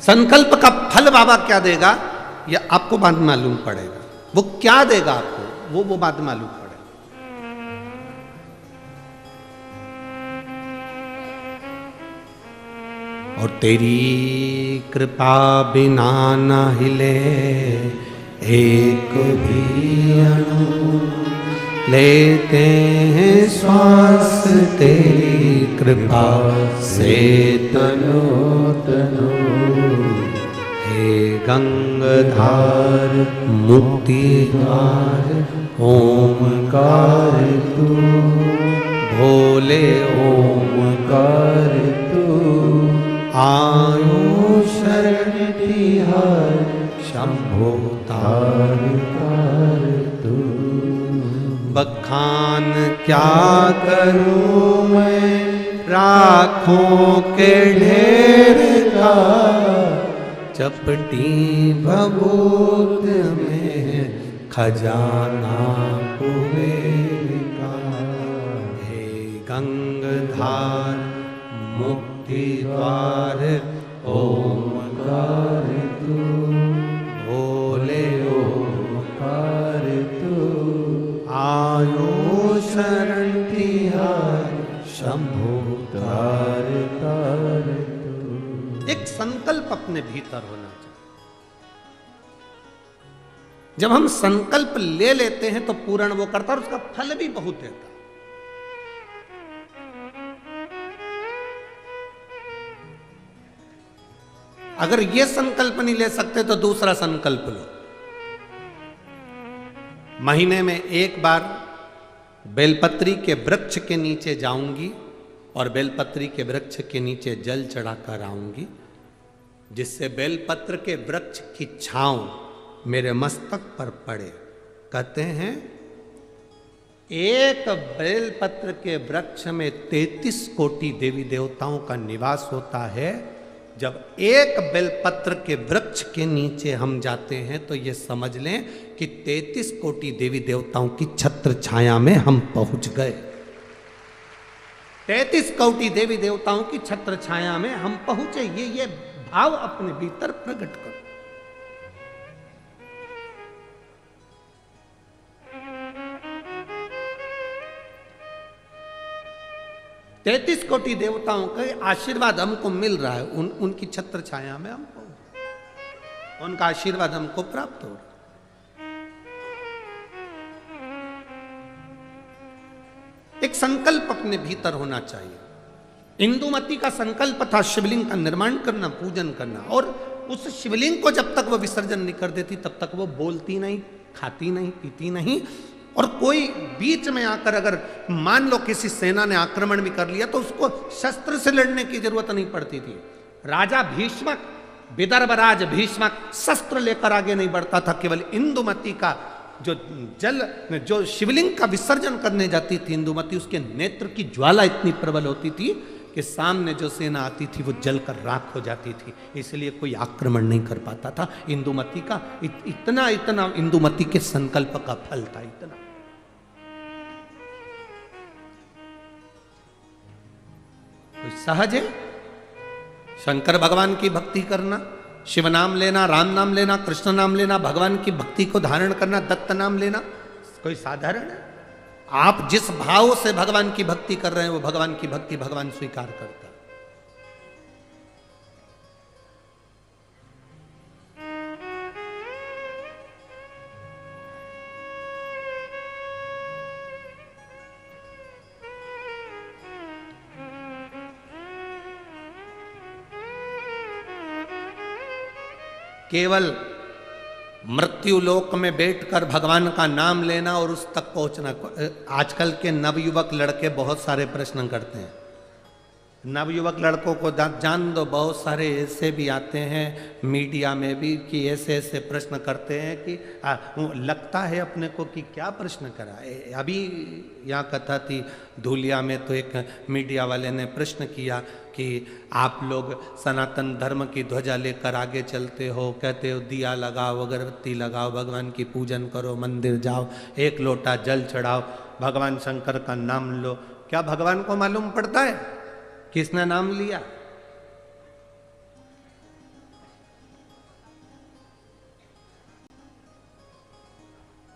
संकल्प का फल बाबा क्या देगा यह आपको बाद में मालूम पड़ेगा। वो क्या देगा आपको वो बाद में मालूम पड़ेगा। और तेरी कृपा बिना न हिले एक भी अणु, लेते हैं श्वास तेरी कृपा से तनो तनो। हे गंगाधार मुक्ति द्वार ओमकार तू, भोले ओमकार तू। आयो शरण तिहार शंभो तार तार तू। बखान क्या करूं मैं राखों के ढेर का, चपटी भभूत में खजाना कुबेर का। गंगधार मुक्ति द्वार ओमकार तू, भोले ओमकार तू, आयो शरण तिहार शंभो तार तार तू। एक संकल्प अपने भीतर होना चाहिए। जब हम संकल्प ले लेते हैं तो पूर्ण वो करता है और उसका फल भी बहुत देता है। अगर ये संकल्प नहीं ले सकते तो दूसरा संकल्प लो। महीने में एक बार बेलपत्री के वृक्ष के नीचे जाऊंगी और बेलपत्री के वृक्ष के नीचे जल चढ़ाकर आऊंगी, जिससे बेलपत्र के वृक्ष की छांव मेरे मस्तक पर पड़े। कहते हैं एक बेलपत्र के वृक्ष में 33 कोटि देवी देवताओं का निवास होता है। जब एक बेलपत्र के वृक्ष के नीचे हम जाते हैं तो ये समझ लें कि 33 कोटि देवी देवताओं की छत्र छाया में हम पहुंच गए। 33 कोटि देवी देवताओं की छत्र छाया में हम पहुंचे। ये भाव अपने भीतर प्रकट करो। तैतीस कोटि देवताओं का आशीर्वाद हमको मिल रहा है। उनकी छत्र छाया में हमको, उनका आशीर्वाद हमको प्राप्त हो रहा है। एक संकल्प अपने भीतर होना चाहिए। इंदुमती का संकल्प था शिवलिंग का निर्माण करना, पूजन करना, और उस शिवलिंग को जब तक वो विसर्जन नहीं कर देती तब तक वो बोलती नहीं, खाती नहीं, पीती नहीं। और कोई बीच में आकर अगर मान लो किसी सेना ने आक्रमण भी कर लिया तो उसको शस्त्र से लड़ने की जरूरत नहीं पड़ती थी। राजा भीष्मक, विदर्भराज भीष्मक शस्त्र लेकर आगे नहीं बढ़ता था। केवल इंदुमती का जो शिवलिंग का विसर्जन करने जाती थी इंदुमती, उसके नेत्र की ज्वाला इतनी प्रबल होती थी कि सामने जो सेना आती थी वो जलकर राख हो जाती थी। इसलिए कोई आक्रमण नहीं कर पाता था। इंदुमती का इतना इंदुमती के संकल्प का फल था। इतना कोई सहज है शंकर भगवान की भक्ति करना, शिव नाम लेना, राम नाम लेना, कृष्ण नाम लेना, भगवान की भक्ति को धारण करना, दत्त नाम लेना, कोई साधारण है? आप जिस भाव से भगवान की भक्ति कर रहे हैं वो भगवान की भक्ति भगवान स्वीकार करता है। केवल मृत्यु लोक में बैठकर भगवान का नाम लेना और उस तक पहुंचना। आजकल के नवयुवक लड़के बहुत सारे प्रश्न करते हैं। नवयुवक लड़कों को जान दो, बहुत सारे ऐसे भी आते हैं मीडिया में भी कि ऐसे ऐसे प्रश्न करते हैं कि लगता है अपने को कि क्या प्रश्न करा। अभी यहाँ कथा थी धूलिया में, तो एक मीडिया वाले ने प्रश्न किया कि आप लोग सनातन धर्म की ध्वजा लेकर आगे चलते हो, कहते हो दिया लगाओ, अगरबत्ती लगाओ, भगवान की पूजन करो, मंदिर जाओ, एक लोटा जल चढ़ाओ, भगवान शंकर का नाम लो। क्या भगवान को मालूम पड़ता है किसने नाम लिया?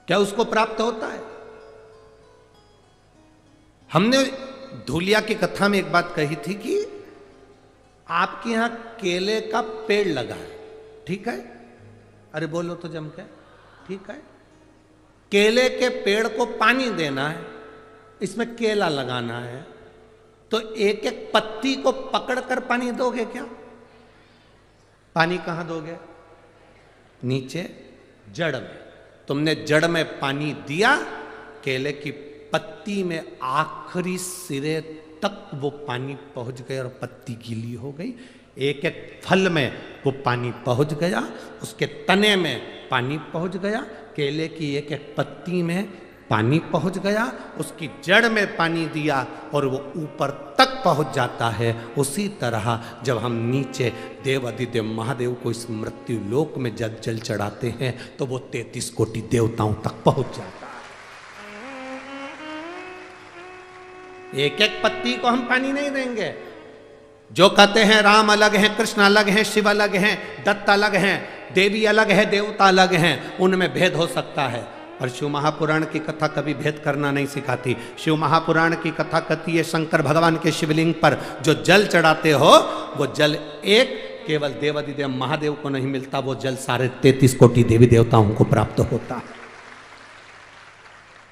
क्या उसको प्राप्त होता है? हमने धूलिया की कथा में एक बात कही थी कि आपके यहां केले का पेड़ लगा है, ठीक है? अरे बोलो तो जम के, ठीक है? केले के पेड़ को पानी देना है, इसमें केला लगाना है, तो एक एक पत्ती को पकड़कर पानी दोगे क्या? पानी कहां दोगे? नीचे जड़ में। तुमने जड़ में पानी दिया, केले की पत्ती में आखिरी सिरे तक वो पानी पहुंच गया और पत्ती गीली हो गई। एक एक फल में वो पानी पहुंच गया, उसके तने में पानी पहुंच गया, केले की एक एक पत्ती में पानी पहुंच गया, उसकी जड़ में पानी दिया और वो ऊपर तक पहुंच जाता है। उसी तरह जब हम नीचे देव अधिदेव महादेव को इस मृत्यु लोक में जल चढ़ाते हैं तो वो 33 कोटि देवताओं तक पहुंच जाता है। एक एक पत्ती को हम पानी नहीं देंगे। जो कहते हैं राम अलग हैं, कृष्ण अलग हैं, शिव अलग हैं, दत्त अलग हैं, देवी अलग है, देवता अलग हैं, उनमें भेद हो सकता है, पर शिव महापुराण की कथा कभी भेद करना नहीं सिखाती। शिव महापुराण की कथा कहती है शंकर भगवान के शिवलिंग पर जो जल चढ़ाते हो वो जल एक केवल देवादिदेव महादेव को नहीं मिलता, वो जल सारे 33 कोटि देवी देवताओं को प्राप्त होता है।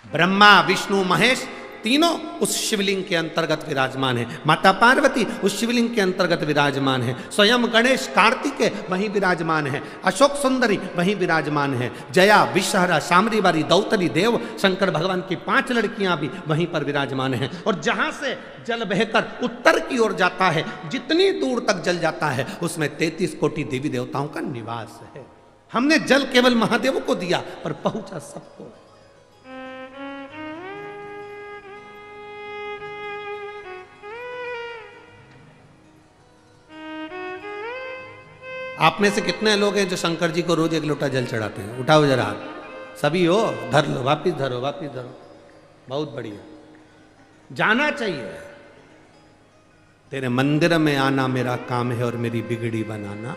ब्रह्मा विष्णु महेश तीनों उस शिवलिंग के अंतर्गत विराजमान है। माता पार्वती उस शिवलिंग के अंतर्गत विराजमान है। स्वयं गणेश कार्तिकेय वहीं विराजमान है। अशोक सुंदरी वहीं विराजमान है। जया विषहरा सामरीवारी दौतरी देव शंकर भगवान की 5 लड़कियां भी वहीं पर विराजमान हैं। और जहां से जल बहकर उत्तर की ओर जाता है, जितनी दूर तक जल जाता है उसमें 33 कोटि देवी देवताओं का निवास है। हमने जल केवल महादेव को दिया पर पहुंचा सबको। आप में से कितने लोग हैं जो शंकर जी को रोज 1 लोटा जल चढ़ाते हैं? उठाओ जरा हाथ। सभी हो? धर लो, वापिस धरो, वापिस धरो। बहुत बढ़िया, जाना चाहिए। तेरे मंदिर में आना मेरा काम है और मेरी बिगड़ी बनाना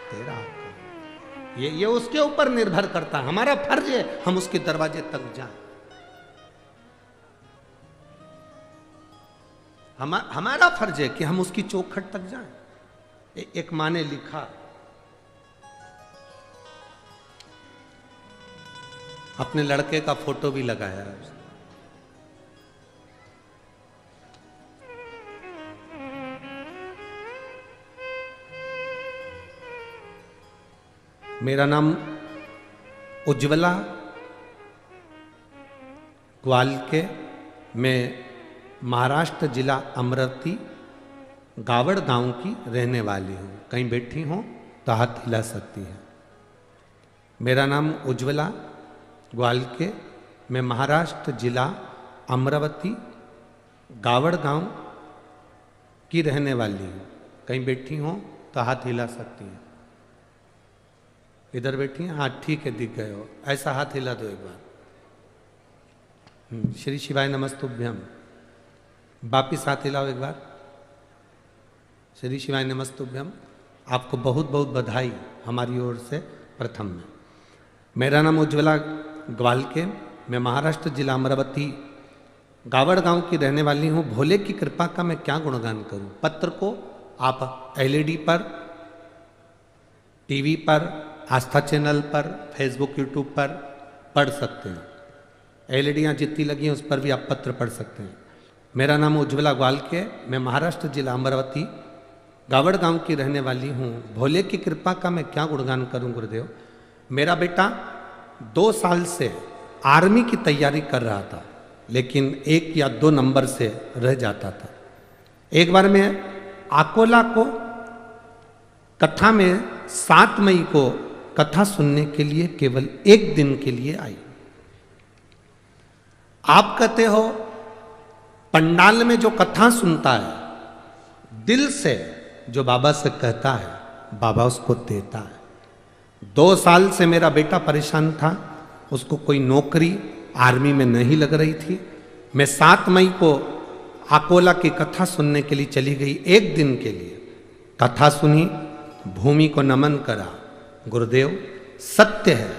तेरा काम। ये उसके ऊपर निर्भर करता है। हमारा फर्ज है हम उसके दरवाजे तक जाएं। हमारा फर्ज है कि हम उसकी चौखट तक जाएं। एक माँ ने लिखा, अपने लड़के का फोटो भी लगाया है। मेरा नाम उज्ज्वला ग्वालके, मैं महाराष्ट्र जिला अमरावती गावड़ गांव की रहने वाली हूँ। कहीं बैठी हो तो हाथ हिला सकती है। मेरा नाम उज्ज्वला ग्वालके, मैं महाराष्ट्र जिला अमरावती गावड़ गांव की रहने वाली हूँ। कहीं बैठी हो तो हाथ हिला सकती हैं। इधर बैठी हैं? हाँ ठीक है, दिख गए हो। ऐसा हाथ हिला दो एक बार। श्री शिवाय नमस्तुभ्यम। वापिस हाथ हिलाओ एक बार। श्री शिवाय नमस्तुभ्यम। आपको बहुत बहुत बधाई हमारी ओर से। प्रथम में मेरा नाम उज्ज्वला ग्वालके, मैं महाराष्ट्र जिला अमरावती गावड़ गांव की रहने वाली हूँ। भोले की कृपा का मैं क्या गुणगान करूँ। पत्र को आप LED पर, टीवी पर, आस्था चैनल पर, फेसबुक यूट्यूब पर पढ़ सकते हैं। LEDयाँ जितनी लगी हैं उस पर भी आप पत्र पढ़ सकते हैं। मेरा नाम उज्ज्वला ग्वालके, मैं महाराष्ट्र जिला अमरावती गावड़ गांव की रहने वाली हूँ। भोले की कृपा का मैं क्या गुणगान करूँ गुरुदेव। मेरा बेटा 2 साल से आर्मी की तैयारी कर रहा था, लेकिन 1 या 2 नंबर से रह जाता था। एक बार मैं अकोला को कथा में 7 मई को कथा सुनने के लिए केवल 1 दिन के लिए आई। आप कहते हो पंडाल में जो कथा सुनता है, दिल से जो बाबा से कहता है बाबा उसको देता है। 2 साल से मेरा बेटा परेशान था, उसको कोई नौकरी आर्मी में नहीं लग रही थी। मैं 7 मई को अकोला की कथा सुनने के लिए चली गई। 1 दिन के लिए कथा सुनी, भूमि को नमन करा। गुरुदेव सत्य है,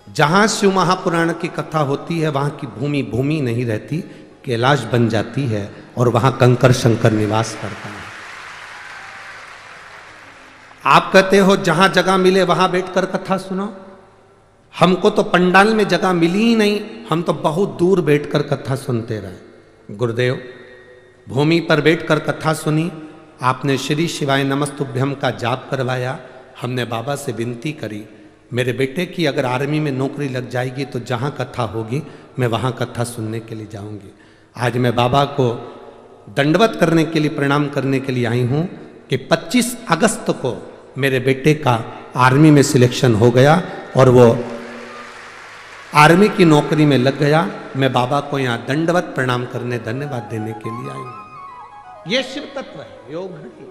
जहाँ शिव महापुराण की कथा होती है वहाँ की भूमि भूमि नहीं रहती, कैलाश बन जाती है और वहाँ कंकर शंकर निवास करता है। आप कहते हो जहां जगह मिले वहां बैठकर कथा सुनो। हमको तो पंडाल में जगह मिली ही नहीं, हम तो बहुत दूर बैठकर कथा सुनते रहे। गुरुदेव भूमि पर बैठकर कथा सुनी, आपने श्री शिवाय नमस्तुभ्यम का जाप करवाया। हमने बाबा से विनती करी, मेरे बेटे की अगर आर्मी में नौकरी लग जाएगी तो जहाँ कथा होगी मैं वहाँ कथा सुनने के लिए जाऊँगी। आज मैं बाबा को दंडवत करने के लिए, प्रणाम करने के लिए आई हूँ कि 25 अगस्त को मेरे बेटे का आर्मी में सिलेक्शन हो गया और वो आर्मी की नौकरी में लग गया। मैं बाबा को यहाँ दंडवत प्रणाम करने, धन्यवाद देने के लिए आई हूँ। ये शिव तत्व है, योग घड़ी।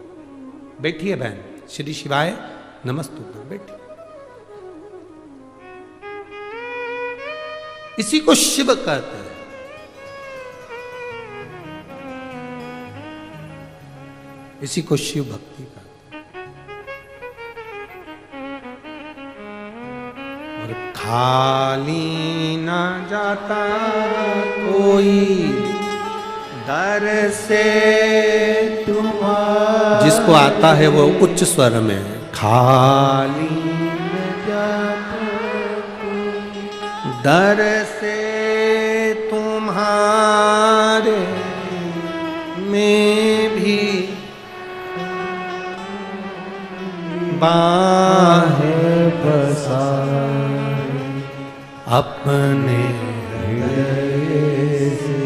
बैठिए बहन, श्री शिवाय नमस्तुभ्यम, बैठिए। इसी को शिव कहते हैं। इसी को शिव भक्ति कहते हैं। और खाली ना जाता कोई दर से तुम्हारा, जिसको आता है वो उच्च स्वर में खाली न जाता दर से तुम्हारे में भी बाहें पसारे, अपने हृदय से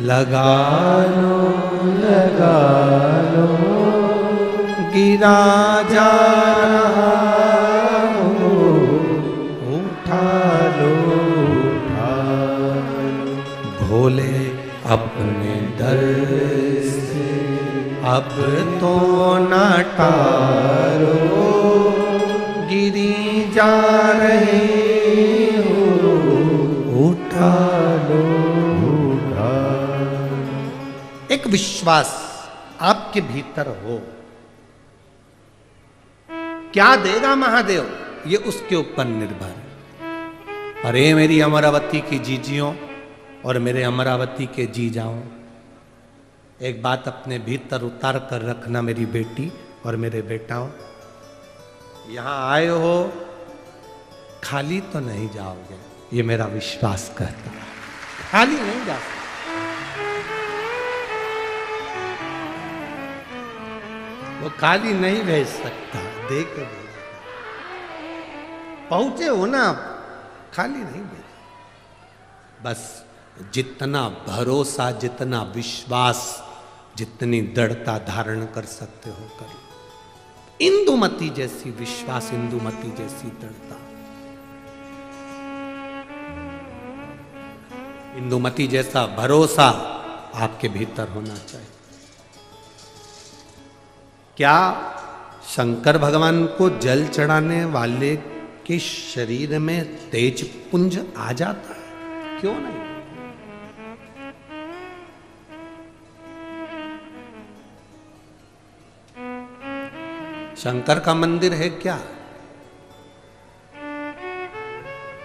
लगा लो गिरा जा रहा हो, उठा लो भोले अपने दर से अब तो न टारो, गिरी जा रहे हो, उठा लो। एक विश्वास आपके भीतर हो, क्या देगा महादेव ये उसके ऊपर निर्भर है। अरे मेरी अमरावती की जीजियों और मेरे अमरावती के जी जाओ, एक बात अपने भीतर उतार कर रखना मेरी बेटी और मेरे बेटाओं, यहां आए हो खाली तो नहीं जाओगे, ये मेरा विश्वास कहता है। खाली नहीं जा सकते, वो खाली नहीं भेज सकता, दे के भेज। पहुंचे हो ना आप, खाली नहीं भेज। बस जितना भरोसा, जितना विश्वास, जितनी दृढ़ता धारण कर सकते हो करो। इंदुमती जैसी विश्वास, इंदुमती जैसी दृढ़ता, इंदुमती जैसा भरोसा आपके भीतर होना चाहिए। क्या शंकर भगवान को जल चढ़ाने वाले के शरीर में तेज पुंज आ जाता है? क्यों नहीं? शंकर का मंदिर है क्या?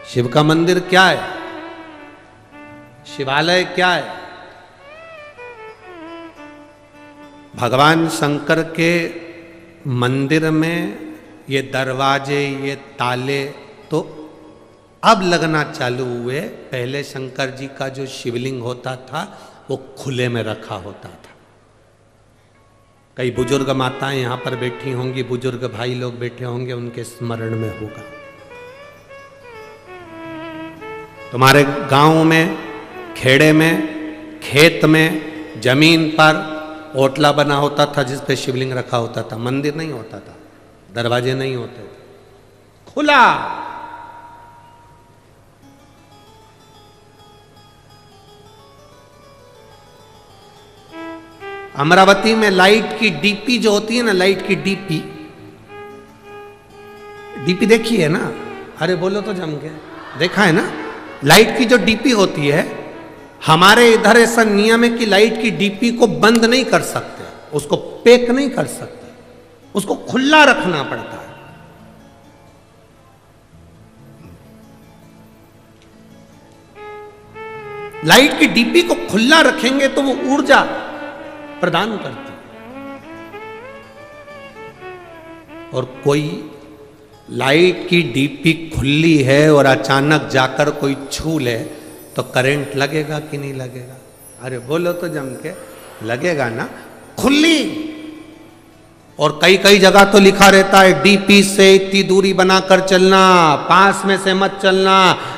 शिव का मंदिर क्या है? शिवालय क्या है? भगवान शंकर के मंदिर में ये दरवाजे, ये ताले तो अब लगना चालू हुए। पहले शंकर जी का जो शिवलिंग होता था वो खुले में रखा होता था। कई बुजुर्ग माताएं यहाँ पर बैठी होंगी, बुजुर्ग भाई लोग बैठे होंगे, उनके स्मरण में होगा। तुम्हारे गांव में, खेड़े में, खेत में, जमीन पर ओटला बना होता था जिस पे शिवलिंग रखा होता था। मंदिर नहीं होता था, दरवाजे नहीं होते थे, खुला। अमरावती में लाइट की डीपी जो होती है ना, लाइट की डीपी, डीपी देखी है ना? अरे बोलो तो जम के, देखा है ना? लाइट की जो डीपी होती है, हमारे इधर ऐसा नियम है कि लाइट की डीपी को बंद नहीं कर सकते, उसको पैक नहीं कर सकते, उसको खुला रखना पड़ता है। लाइट की डीपी को खुला रखेंगे तो वो ऊर्जा प्रदान करती है। और कोई लाइट की डीपी खुली है और अचानक जाकर कोई छू ले तो करंट लगेगा कि नहीं लगेगा? अरे बोलो तो जम के, लगेगा ना? खुली। और कई कई जगह तो लिखा रहता है डीपी से इतनी दूरी बनाकर चलना, पास में से मत चलना,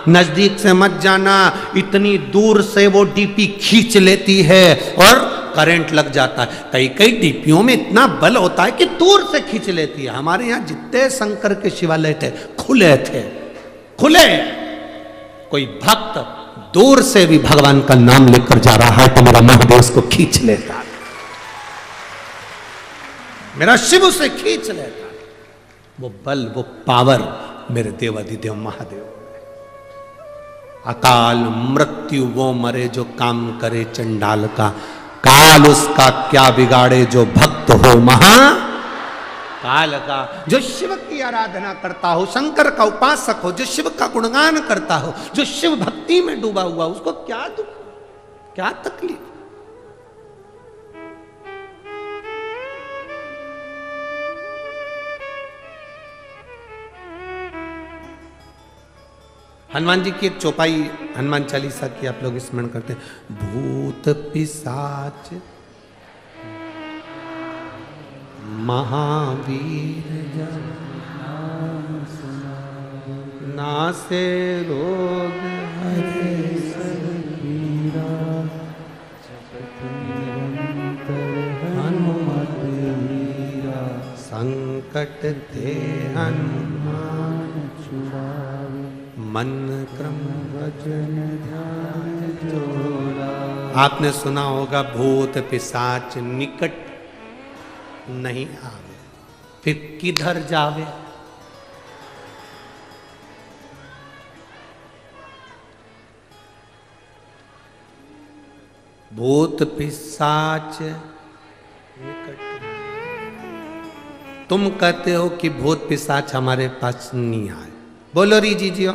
नजदीक से मत जाना, इतनी दूर से वो डीपी खींच लेती है और करंट लग जाता है। कई कई डीपियों में इतना बल होता है कि दूर से खींच लेती है। हमारे यहां जितने शंकर के शिवालय थे खुले थे, खुले। कोई भक्त दूर से भी भगवान का नाम लेकर जा रहा है तो मेरा महादेव उसको खींच लेता है, मेरा शिव उसे खींच लेता है। वो बल, वो पावर मेरे देवाधिदेव महादेव। अकाल मृत्यु वो मरे जो काम करे चंडाल का, काल उसका क्या बिगाड़े जो भक्त हो महा काल का। जो शिव की आराधना करता हो, शंकर का उपासक हो, जो शिव का गुणगान करता हो, जो शिव भक्ति में डूबा हुआ, उसको क्या दुख, क्या तकलीफ। हनुमान जी की एक चौपाई हनुमान चालीसा की आप लोग स्मरण करते हैं। भूत पिशाच महावीर जन नासे रोग हरे सब पीरा हनुमत वीरा संकट ते हनुमान छुड़ावे मन क्रम वचन ध्यान जोड़ा। आपने सुना होगा भूत पिशाच निकट नहीं आवे, फिर किधर जावे। भूत पिशाच निकट। तुम कहते हो कि भूत पिशाच हमारे पास नहीं आए, बोलो री जीजियो।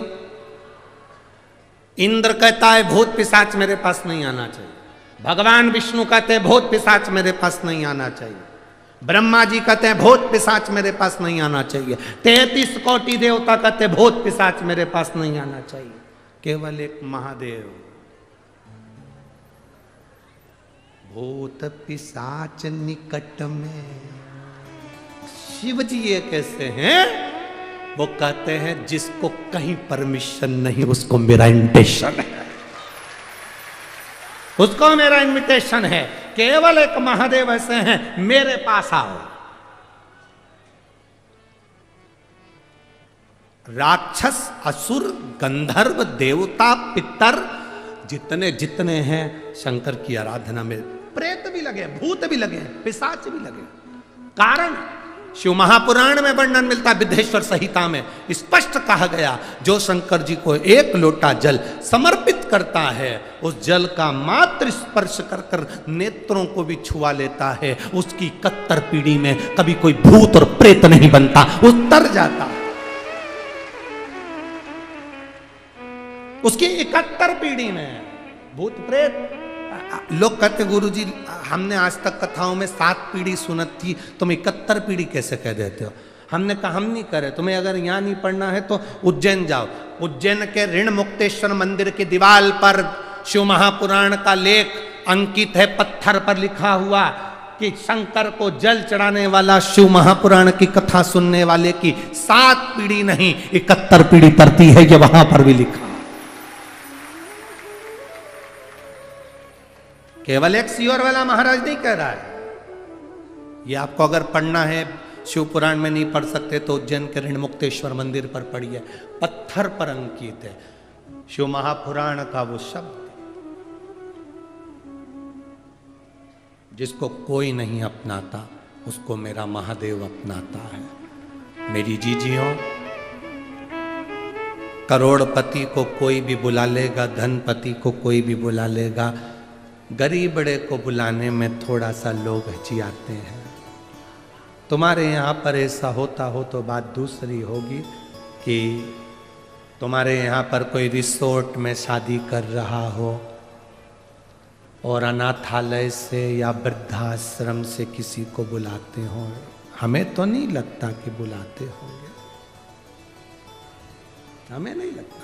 इंद्र कहता है भूत पिशाच मेरे पास नहीं आना चाहिए। भगवान विष्णु कहते हैं भूत पिशाच मेरे पास नहीं आना चाहिए। ब्रह्मा जी कहते हैं भूत पिशाच मेरे पास नहीं आना चाहिए। 33 कोटि देवता कहते हैं भूत पिशाच मेरे पास नहीं आना चाहिए। केवल एक महादेव भूत पिशाच निकट में। शिव जी ये कैसे हैं? वो कहते हैं जिसको कहीं परमिशन नहीं उसको मेरा इन्विटेशन है, उसको मेरा इन्विटेशन है। केवल एक महादेव ऐसे हैं, मेरे पास आओ। राक्षस असुर गंधर्व देवता पितर जितने जितने हैं शंकर की आराधना में, प्रेत भी लगे, भूत भी लगे, पिशाच भी लगे। कारण शिव महापुराण में वर्णन मिलता है, विद्धेश्वर संहिता में स्पष्ट कहा गया, जो शंकर जी को एक लोटा जल समर्पित करता है, उस जल का मात्र स्पर्श कर कर नेत्रों को भी छुआ लेता है, उसकी 71 पीढ़ी में कभी कोई भूत और प्रेत नहीं बनता, उतर जाता। उसकी 71 पीढ़ी में भूत प्रेत। लोग कहते गुरुजी हमने आज तक कथाओं में 7 पीढ़ी सुनत थी, तुम 71 पीढ़ी कैसे कह देते हो? हमने कहा हम नहीं करे, तुम्हें अगर यहाँ नहीं पढ़ना है तो उज्जैन जाओ। उज्जैन के ऋण मुक्तेश्वर मंदिर की दीवार पर शिव महापुराण का लेख अंकित है, पत्थर पर लिखा हुआ कि शंकर को जल चढ़ाने वाला शिव महापुराण की कथा सुनने वाले की 7 पीढ़ी नहीं 71 पीढ़ी तरती है, ये वहां पर भी लिखा। केवल एक सियोर वाला महाराज नहीं कह रहा है। ये आपको अगर पढ़ना है, शिव पुराण में नहीं पढ़ सकते तो उज्जैन के ऋण मुक्तेश्वर मंदिर पर पढ़िए, पत्थर पर अंकित है शिव महापुराण का वो शब्द। जिसको कोई नहीं अपनाता उसको मेरा महादेव अपनाता है। मेरी जीजियों, करोड़पति को कोई भी बुला लेगा, धनपति को कोई भी बुला लेगा, गरीब बड़े को बुलाने में थोड़ा सा लोग हिचकिचाते हैं। तुम्हारे यहाँ पर ऐसा होता हो तो बात दूसरी होगी कि तुम्हारे यहाँ पर कोई रिसोर्ट में शादी कर रहा हो और अनाथालय से या वृद्धाश्रम से किसी को बुलाते हो। हमें तो नहीं लगता कि बुलाते होंगे, हमें नहीं लगता।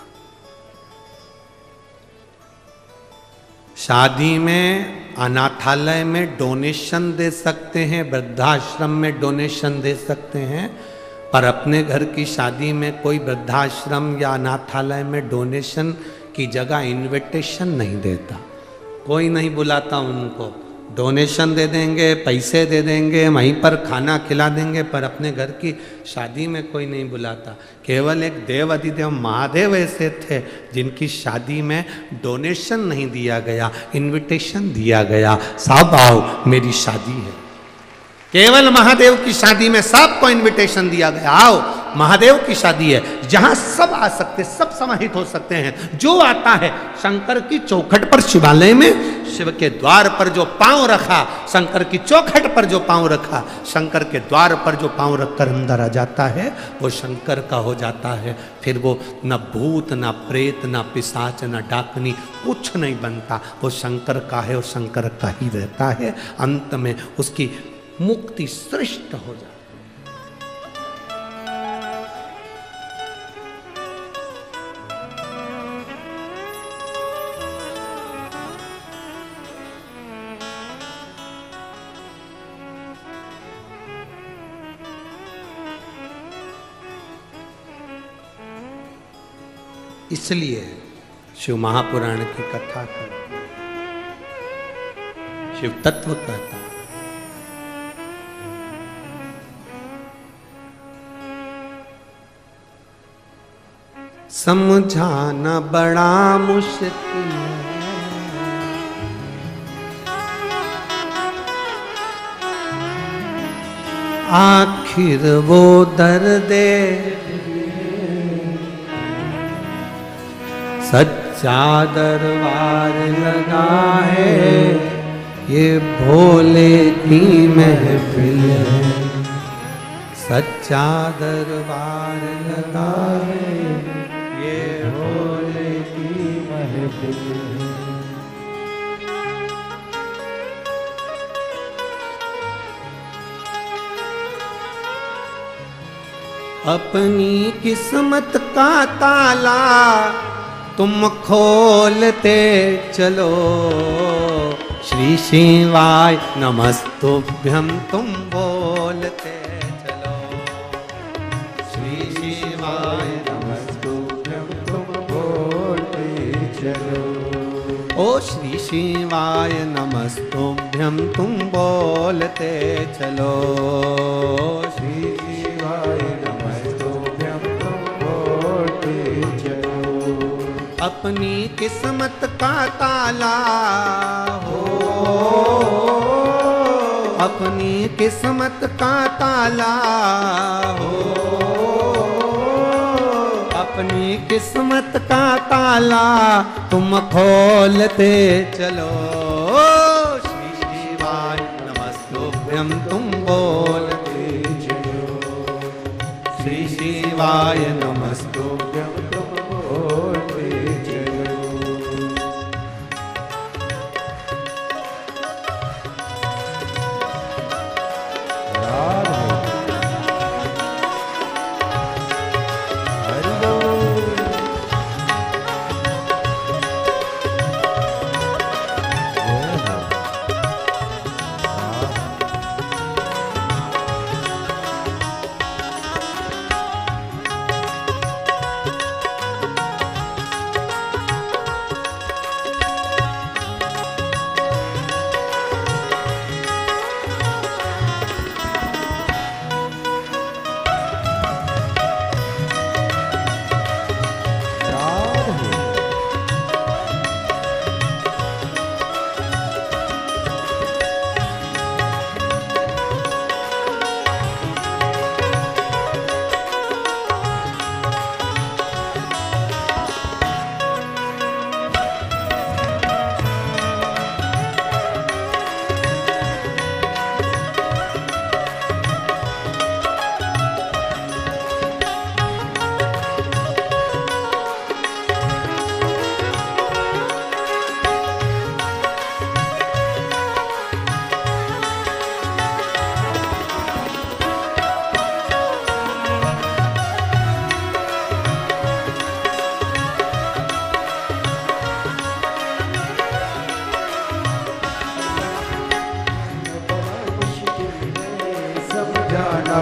शादी में, अनाथालय में डोनेशन दे सकते हैं, वृद्धाश्रम में डोनेशन दे सकते हैं, पर अपने घर की शादी में कोई वृद्धाश्रम या अनाथालय में डोनेशन की जगह इनविटेशन नहीं देता। कोई नहीं बुलाता उनको, डोनेशन दे देंगे, पैसे दे देंगे, वहीं पर खाना खिला देंगे, पर अपने घर की शादी में कोई नहीं बुलाता। केवल एक देव अधिदेव महादेव ऐसे थे जिनकी शादी में डोनेशन नहीं दिया गया, इनविटेशन दिया गया। साहब आओ मेरी शादी है। केवल महादेव की शादी में सबको इनविटेशन दिया गया, आओ महादेव की शादी है, जहां सब आ सकते, सब समाहित हो सकते हैं। जो आता है शंकर की चौखट पर, शिवालय में शिव के द्वार पर जो पांव रखा, शंकर की चौखट पर जो पांव रखा, शंकर के द्वार पर जो पांव रखकर अंदर आ जाता है वो शंकर का हो जाता है। फिर वो न भूत न प्रेत न पिशाच न डाकनी कुछ नहीं बनता, वो शंकर का है और शंकर का ही रहता है। अंत में उसकी मुक्ति श्रेष्ठ हो जाती है। इसलिए शिव महापुराण की कथा करता, शिव तत्व कहता, समझाना बड़ा मुश्किल है, आखिर वो दर्दे सच्चा दरबार लगा है, ये भोले की महफिल है, सच्चा दरबार लगा है, ये भोले की महफिल है। अपनी किस्मत का ताला तुम खोलते चलो, श्री शिवाय नमस्तुभ्यं तुम बोलते चलो, श्री शिवाय नमस्तुभ्यं तुम बोलते चलो, ओ श्री शिवाय नमस्तुभ्यं तुम बोलते चलो, श्री शिवाय नमस्तुभ्यं तुम बोलते चलो। अपनी किस्मत का ताला हो, अपनी किस्मत का ताला हो, अपनी किस्मत का ताला तुम खोलते चलो, श्री शिवाय नमस्तुभ्यं तुम बोलते चलो, श्री शिवाय नमस्तुभ्यं तुम बोलते चलो।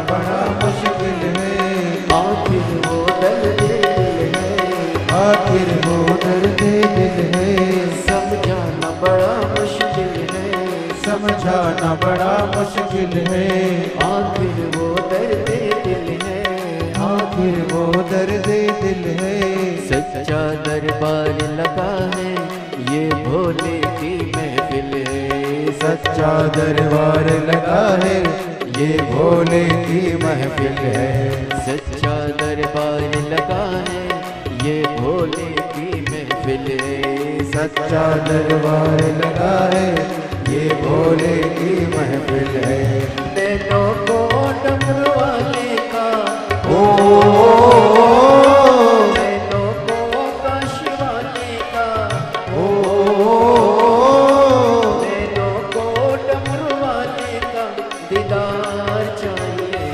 बड़ा मुश्किल है, आखिर वो दर्द दिल है, आखिर वो दर्द दिल है, समझाना बड़ा मुश्किल है, समझाना बड़ा मुश्किल है, आखिर वो दर्द दिल है, आखिर वो दर्द दिल है। सच्चा दरबार लगा है, ये भोले की महफिल है, सच्चा दरबार लगा है, ये भोले की महफिल है। सच्चा दरबार लगा है, ये भोले की महफिल है। सच्चा दरबार लगा है, ये भोले की महफिल है। नैनों को डमरू वाले का ओ नैनों को काशी वाले का ओ नैनों को डमरू वाले का दीदार चाहिए।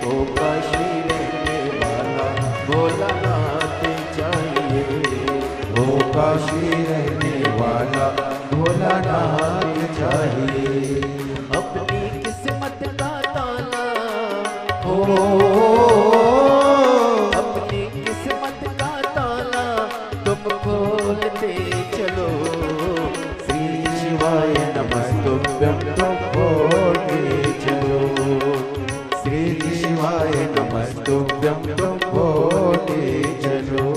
ओ काशी रहने वाला भोलानाथ चाहिए। ओ काशी रहने वाला भोलानाथ चाहिए। अपनी किस्मत का ताला ओ अपनी किस्मत का ताला तुम खोलते चलो। श्री शिवाय नमस्तुभ्यं तुम बोलते चलो। श्री शिवाय नमस्तुभ्यं तुम बोलते चलो।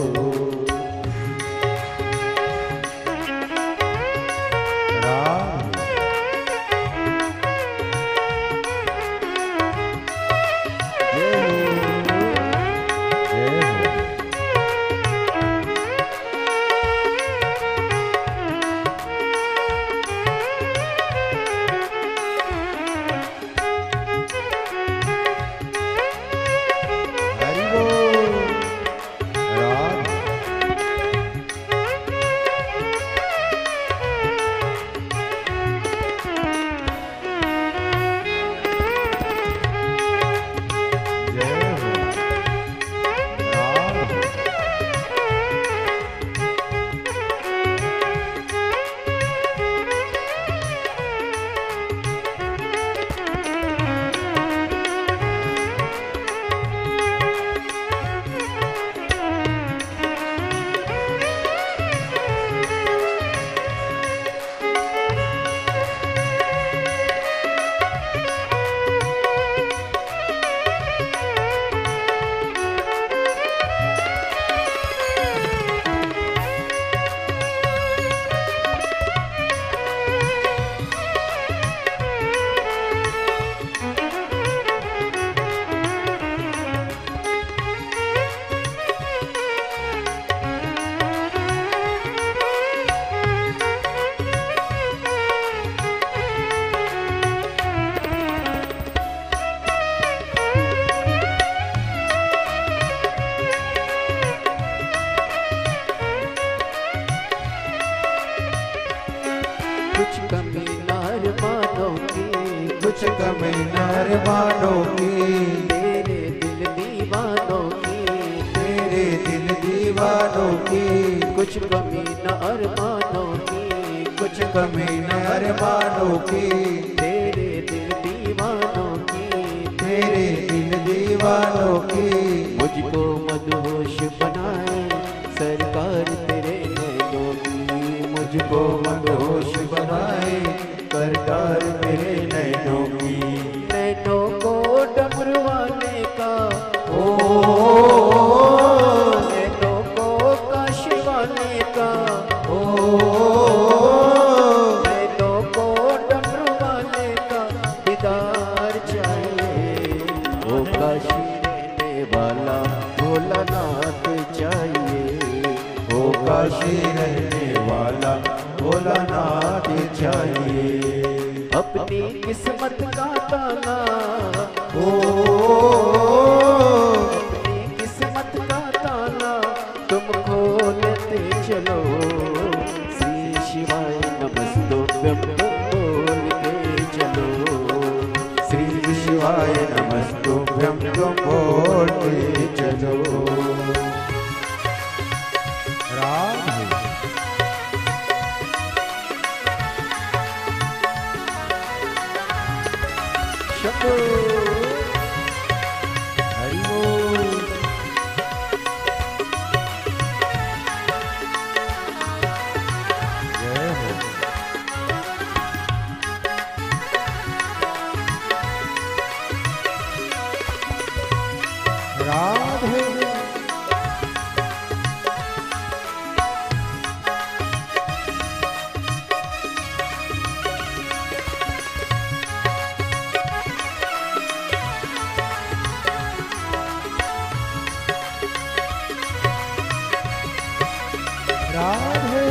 राम जय हो, जय हो। हरि बोल। राम जय हो, राम कुछ कमी नार मानो की कुछ कमी नार मानो की। तेरे दिल दीवानों की तेरे दिल दीवानों की। कुछ कमी नार मानो की कुछ कमी नार मानो की। तेरे दिल दीवानों की तेरे दिल दीवानों की। मुझको मदहोश बनाए सरकार तेरे नैनों की। मुझको मदहोश बनाए सरकार मेरे नैनों की। नैनों को डमरू वाले का ओ नैनों को काशी वाले का ओ नैनों को डमरू वाले का दीदार चाहिए। ओ काशी रहने वाला भोलानाथ चाहिए। ओ काशी रहने वाला भोलानाथ चाहिए। अपनी किस्मत का ताला ओ अपनी किस्मत का ताला तुम खोलते चलो। श्री शिवाय नमस्तुभ्यं तुम बोल के चलो। श्री शिवाय नमस्तुभ्यं तुम बोलते चलो। राम शंभो हरि बोल। जय हो। राधे राधे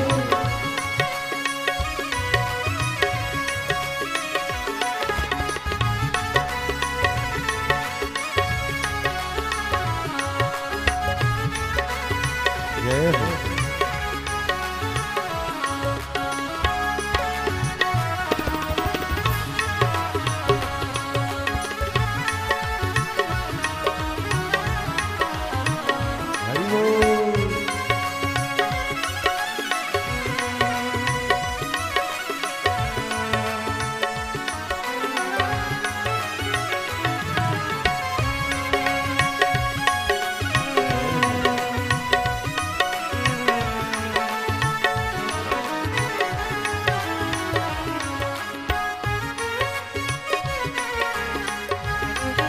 जय हो हरि बोल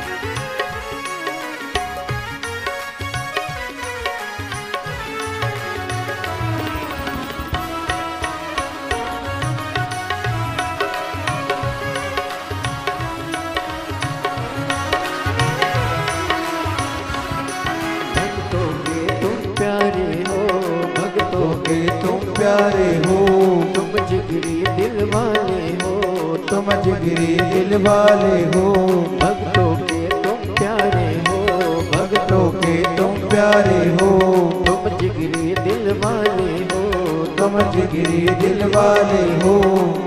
भक्तों के तुम प्यारे हो, भक्तों के तुम प्यारे हो, तुम जिगरी दिल वाले हो, तुम जिगरी दिल वाले हो, भक्तों के तुम प्यारे हो, भक्तों के तुम प्यारे हो, तुम जिगरी दिल वाले हो, तुम जिगरी दिल वाले हो।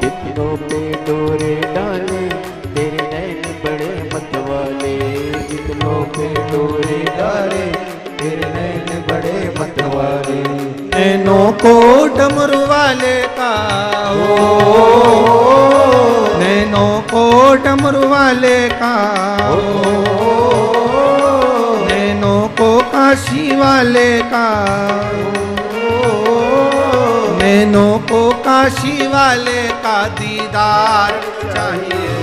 कितनों पे डोरे डाले तेरे नैन बड़े मतवाले, कितनों पे डोरे डाले तेरे नैन बड़े मतवाले, नैनों को डमरू वाले का हो, नैनों को डमरू वाले का हो, नैनों को काशी वाले का नैनों को काशी वाले का दीदार चाहिए,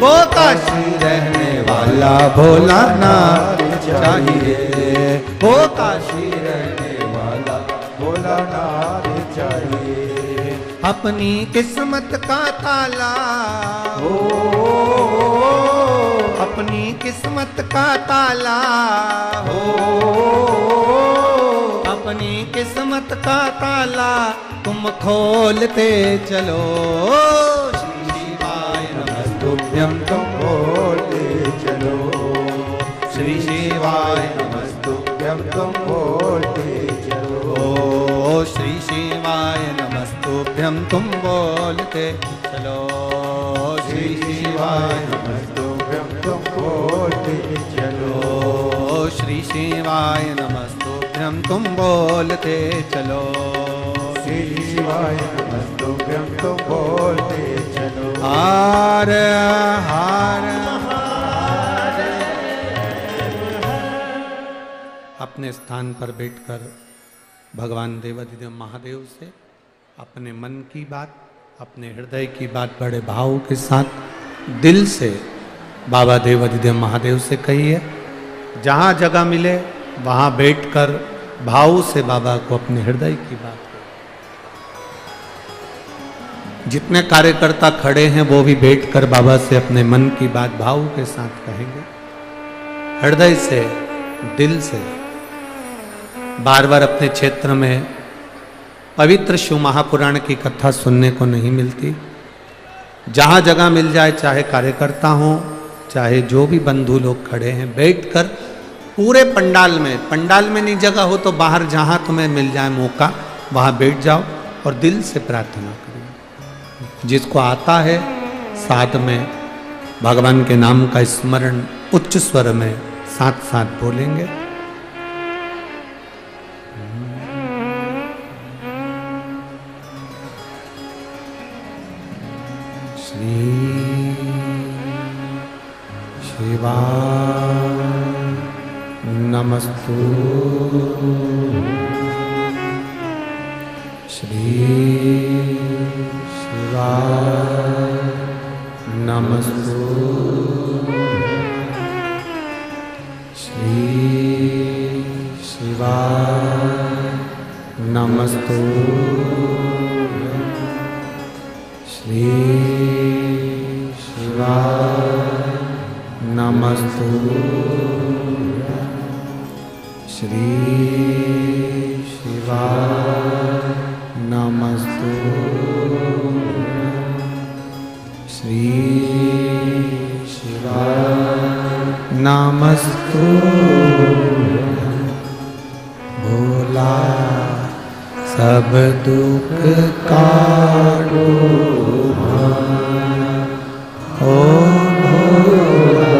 वो काशी रहने वाला भोलानाथ चाहिए, वो काशी रहने वाला भोलानाथ चाहिए। अपनी किस्मत का ताला हो, अपनी किस्मत का ताला हो, अपनी किस्मत का ताला तुम खोलते चलो। श्री शिवाय नमस्तुभ्यं तुम बोलते चलो, श्री शिवाय नमस्तुभ्यं तुम बोलते चलो, ओ श्री शिवाय नमस्तुभ्यं तुम बोलते चलो, श्री शिवाय नमस्तुभ्यं तुम बोलते चलो, ओ श्री शिवाय नमस्तुभ्यं तुम बोलते चलो, श्री शिवाय नमस्तुभ्यं तुम बोलते चलो। हार हार अपने स्थान पर बैठकर भगवान देवाधिदेव महादेव से अपने मन की बात, अपने हृदय की बात बड़े भाव के साथ दिल से बाबा देवाधिदेव महादेव से कहिए। जहाँ जगह मिले वहाँ बैठकर भाव से बाबा को अपने हृदय की बात करें। जितने कार्यकर्ता खड़े हैं वो भी बैठकर बाबा से अपने मन की बात भाव के साथ कहेंगे, हृदय से, दिल से। बार बार अपने क्षेत्र में पवित्र शिव महापुराण की कथा सुनने को नहीं मिलती। जहाँ जगह मिल जाए, चाहे कार्यकर्ता हो, चाहे जो भी बंधु लोग खड़े हैं, बैठकर पूरे पंडाल में नहीं जगह हो तो बाहर जहाँ तुम्हें मिल जाए मौका वहाँ बैठ जाओ और दिल से प्रार्थना करो। जिसको आता है साथ में भगवान के नाम का स्मरण उच्च स्वर में साथ साथ बोलेंगे। श्री शिवाय नमस्तु, श्री शिवाय नमस्तु, श्री शिवाय नमस्तु, श्री शिवाय नमस्तु, श्री शिवाय भोला सब दुख काटो ओ भोला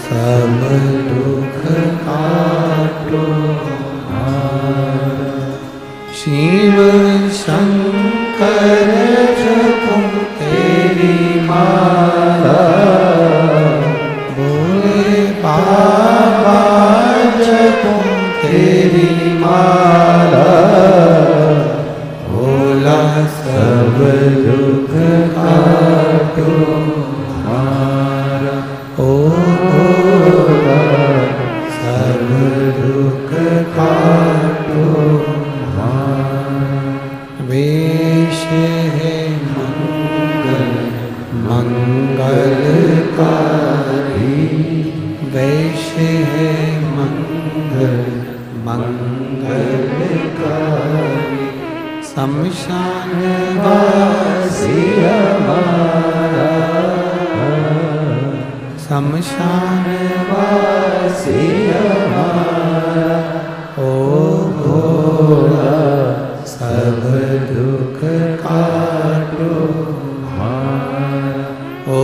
सब दुख काटो शिव शंकर जपो तेरी माला भोले बाबा जपो तेरी माला भोला सब दुख काटो हमारा ओ भोला सब दुख काटो वेश है मंगलकारी वेश है मंगलकारी शमशान वासी हमारा शमशान वासी हमारा ओ भोला सब दुख काटो हमारा ओ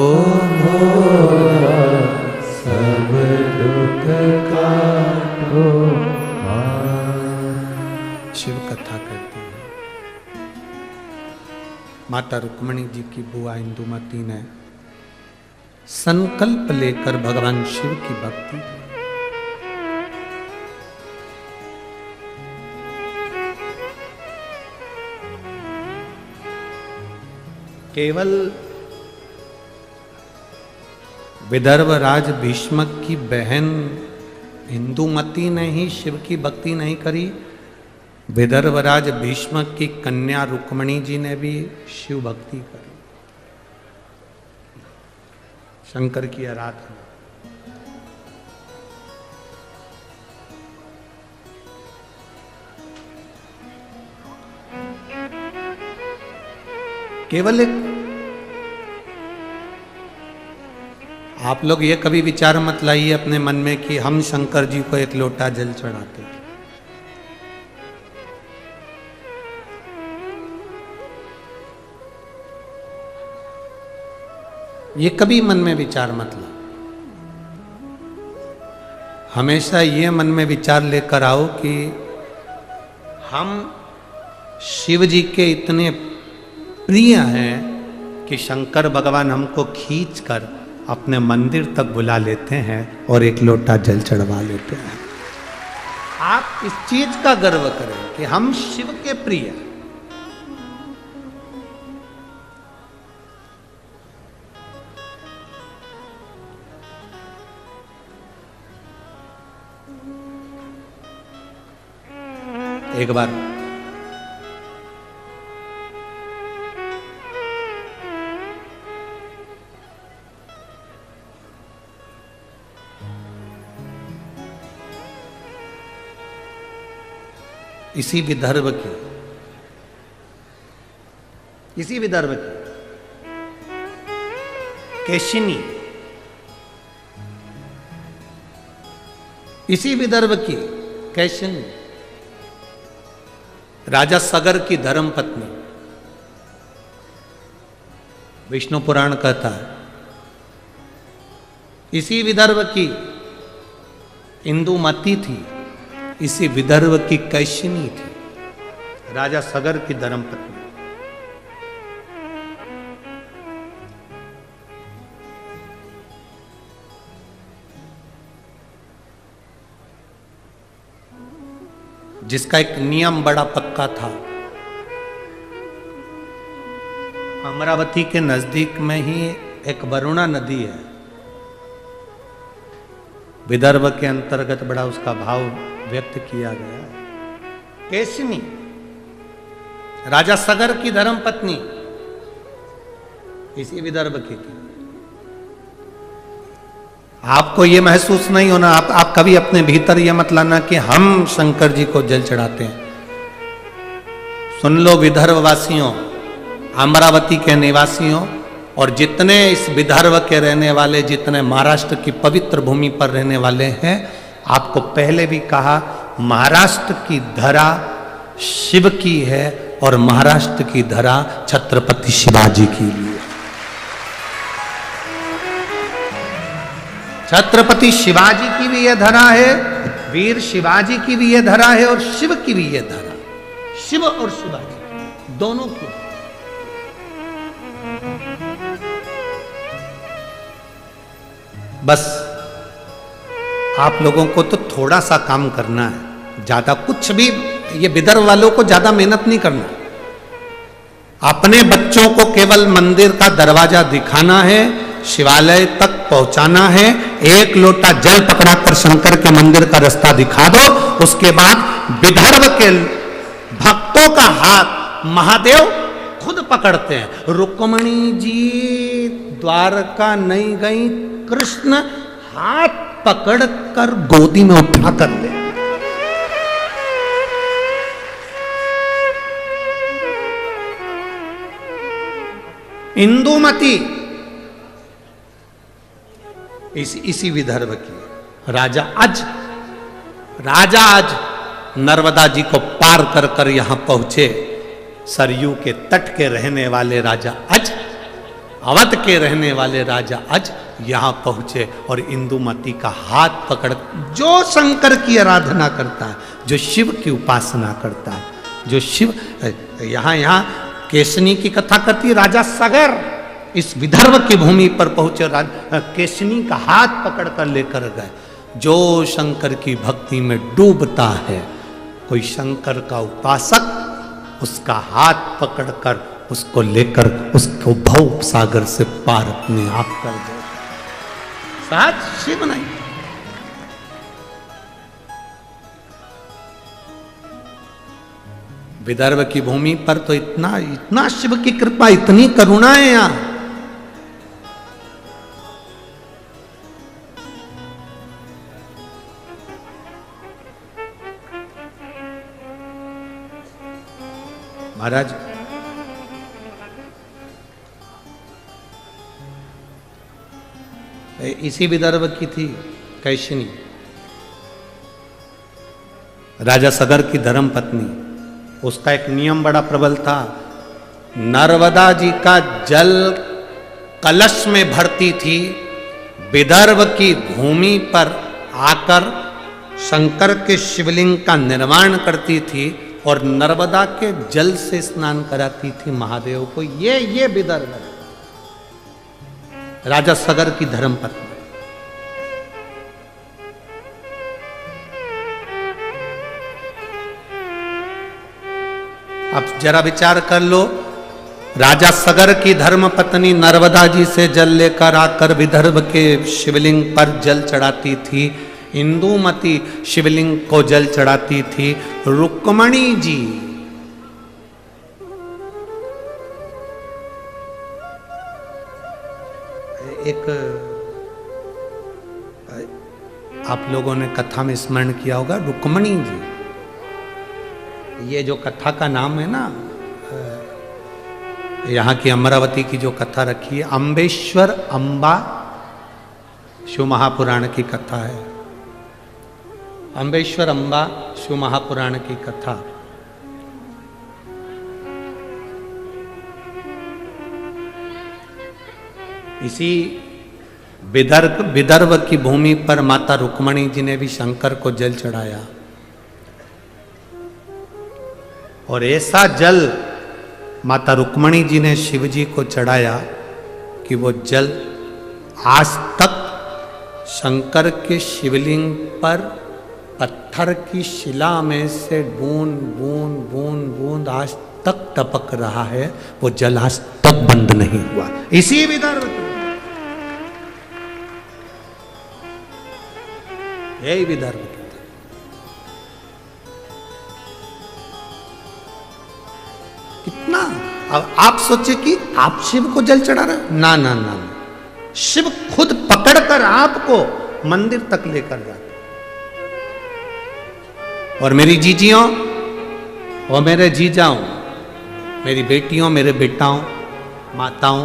भोला सब दुख काटो हमारा। शिव कथा करते हैं। माता रुक्मणी जी की बुआ इंदुमती ने संकल्प लेकर भगवान शिव की भक्ति की। केवल विदर्भ राज भीष्मक की बहन इंदुमती ने ही शिव की भक्ति नहीं करी, विदर्भ राज भीष्मक की कन्या रुक्मणी जी ने भी शिव भक्ति करी। शंकर की आराधना। केवल एक आप लोग ये कभी विचार मत लाइए अपने मन में कि हम शंकर जी को एक लोटा जल चढ़ाते हैं। ये कभी मन में विचार मत लो। हमेशा ये मन में विचार लेकर आओ कि हम शिव जी के इतने प्रिय हैं कि शंकर भगवान हमको खींचकर अपने मंदिर तक बुला लेते हैं और एक लोटा जल चढ़वा लेते हैं। आप इस चीज का गर्व करें कि हम शिव के प्रिय हैं। एक बार इसी विदर्भ की केशिनी, इसी विदर्भ की केशिनी राजा सगर की धर्म पत्नी, विष्णु पुराण कहता है इसी विदर्भ की इंदुमती थी, इसी विदर्भ की कैशिनी थी, राजा सगर की धर्म पत्नी। जिसका एक नियम बड़ा पक्का था। अमरावती के नजदीक में ही एक वरुणा नदी है, विदर्भ के अंतर्गत बड़ा उसका भाव व्यक्त किया गया। केशिनी राजा सगर की धर्म पत्नी इसी विदर्भ की थी। आपको ये महसूस नहीं होना, आप कभी अपने भीतर ये मत लाना कि हम शंकर जी को जल चढ़ाते हैं। सुन लो विदर्भ वासियों, अमरावती के निवासियों और जितने इस विदर्भ के रहने वाले, जितने महाराष्ट्र की पवित्र भूमि पर रहने वाले हैं, आपको पहले भी कहा महाराष्ट्र की धरा शिव की है और महाराष्ट्र की धरा छत्रपति शिवाजी की लिए। छत्रपति शिवाजी की भी यह धरा है, वीर शिवाजी की भी यह धरा है और शिव की भी यह धरा, शिव और शिवाजी दोनों की। बस आप लोगों को तो थोड़ा सा काम करना है, ज्यादा कुछ भी, ये विदर्भ वालों को ज्यादा मेहनत नहीं करना। अपने बच्चों को केवल मंदिर का दरवाजा दिखाना है, शिवालय तक पहुंचाना है, एक लोटा जल पकड़ाकर शंकर के मंदिर का रास्ता दिखा दो। उसके बाद विदर्भ के भक्तों का हाथ महादेव खुद पकड़ते हैं। रुक्मणी जी द्वारका नहीं गई, कृष्ण हाथ पकड़कर गोदी में उठा कर ले। इंदुमती इसी विदर्भ की राजा आज नर्मदा जी को पार कर कर यहां पहुंचे। सरयू के तट के रहने वाले राजा आज, अवध के रहने वाले राजा आज यहां पहुंचे और इंदुमती का हाथ पकड़, जो शंकर की आराधना करता है, जो शिव की उपासना करता है, जो शिव यहां केशनी की कथा करती राजा सगर इस विदर्भ की भूमि पर पहुंचे, केशनी का हाथ पकड़कर लेकर गए। जो शंकर की भक्ति में डूबता है, कोई शंकर का उपासक उसका हाथ पकड़कर उसको लेकर उसको भव सागर से पार अपने आप कर दे। साथ शिव नहीं, विदर्भ की भूमि पर तो इतना शिव की कृपा, इतनी करुणा है यहां। महाराज इसी विदर्भ की थी कैशिनी, राजा सगर की धर्म पत्नी। उसका एक नियम बड़ा प्रबल था, नर्मदा जी का जल कलश में भरती थी, विदर्भ की भूमि पर आकर शंकर के शिवलिंग का निर्माण करती थी और नर्मदा के जल से स्नान कराती थी महादेव को। ये विदर्भ है, राजा सगर की धर्मपत्नी। अब जरा विचार कर लो, राजा सगर की धर्मपत्नी नर्मदा जी से जल लेकर आकर विदर्भ के शिवलिंग पर जल चढ़ाती थी। इंदुमती शिवलिंग को जल चढ़ाती थी। रुक्मणी जी एक आप लोगों ने कथा में स्मरण किया होगा, रुक्मणी जी, ये जो कथा का नाम है ना, यहाँ की अमरावती की जो कथा रखी है, अम्बेश्वर अम्बा शिव महापुराण की कथा है। अम्बेश्वर अम्बा शिव महापुराण की कथा। इसी विदर्भ की भूमि पर माता रुक्मणी जी ने भी शंकर को जल चढ़ाया और ऐसा जल माता रुक्मणी जी ने शिव जी को चढ़ाया कि वो जल आज तक शंकर के शिवलिंग पर पत्थर की शिला में से बूंद बूंद बूंद बूंद आज तक टपक रहा है। वो जल आज तक बंद नहीं हुआ। इसी विदर्भ यही विदर्भ की था। कितना, अब आप सोचे कि आप शिव को जल चढ़ा रहे, ना ना ना, शिव खुद पकड़कर आपको मंदिर तक लेकर जाते। और मेरी जीजियों और मेरे जीजाओं, मेरी बेटियों, मेरे बेटाओं, माताओं,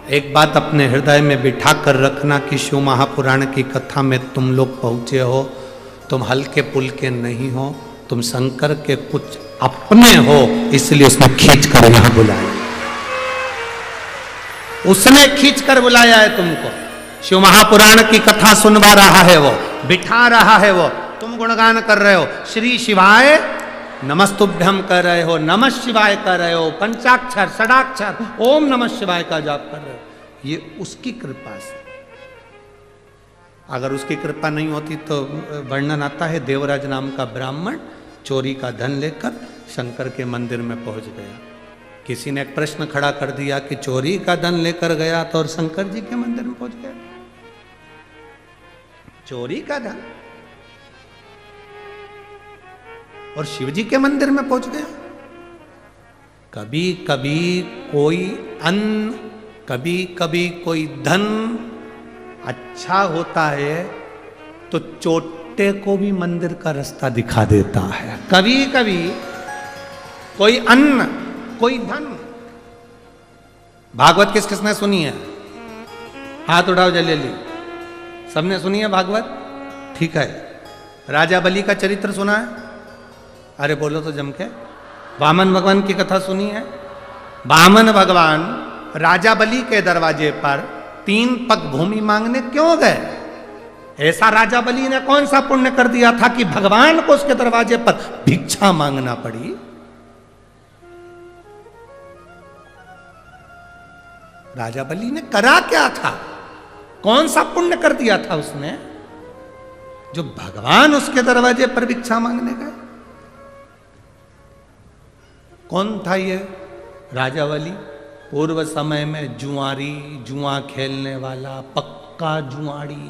एक बात अपने हृदय में बिठा कर रखना कि शिव महापुराण की कथा में तुम लोग पहुंचे हो तुम हल्के पुल्के नहीं हो, तुम शंकर के कुछ अपने हो, इसलिए उसने खींच कर यहां बुलाया। उसने खींच कर बुलाया है तुमको। शिव महापुराण की कथा सुनवा रहा है वो, बिठा रहा है वो, तुम गुणगान कर रहे हो, श्री शिवाय नमस्तुभ्यम कर रहे हो, नमः शिवाय कर रहे हो, पंचाक्षर षडाक्षर ओम नमः शिवाय का जाप कर रहे हो। ये उसकी कृपा से। अगर उसकी कृपा नहीं होती तो वर्णन आता है, देवराज नाम का ब्राह्मण चोरी का धन लेकर शंकर के मंदिर में पहुंच गया। किसी ने एक प्रश्न खड़ा कर दिया कि चोरी का धन लेकर गया तो और शंकर जी के मंदिर में पहुंच गया। चोरी का धन और शिव जी के मंदिर में पहुंच गया। कभी कभी कोई अन्न, कभी कभी कोई धन अच्छा होता है तो चोटे को भी मंदिर का रास्ता दिखा देता है। कभी कभी कोई अन्न, कोई धन। भागवत किस किसने सुनी है? हाथ उठाओ जल्दी। सबने सुनी है भागवत? ठीक है। राजा बलि का चरित्र सुना है? अरे बोलो तो जम के। वामन भगवान की कथा सुनी है? वामन भगवान राजा बलि के दरवाजे पर 3 पग भूमि मांगने क्यों गए? ऐसा राजा बलि ने कौन सा पुण्य कर दिया था कि भगवान को उसके दरवाजे पर भिक्षा मांगना पड़ी? राजा बलि ने करा क्या था? कौन सा पुण्य कर दिया था उसने जो भगवान उसके दरवाजे पर भिक्षा मांगने गए? कौन था ये राजा बलि? पूर्व समय में जुआरी, जुआ खेलने वाला पक्का जुआरी।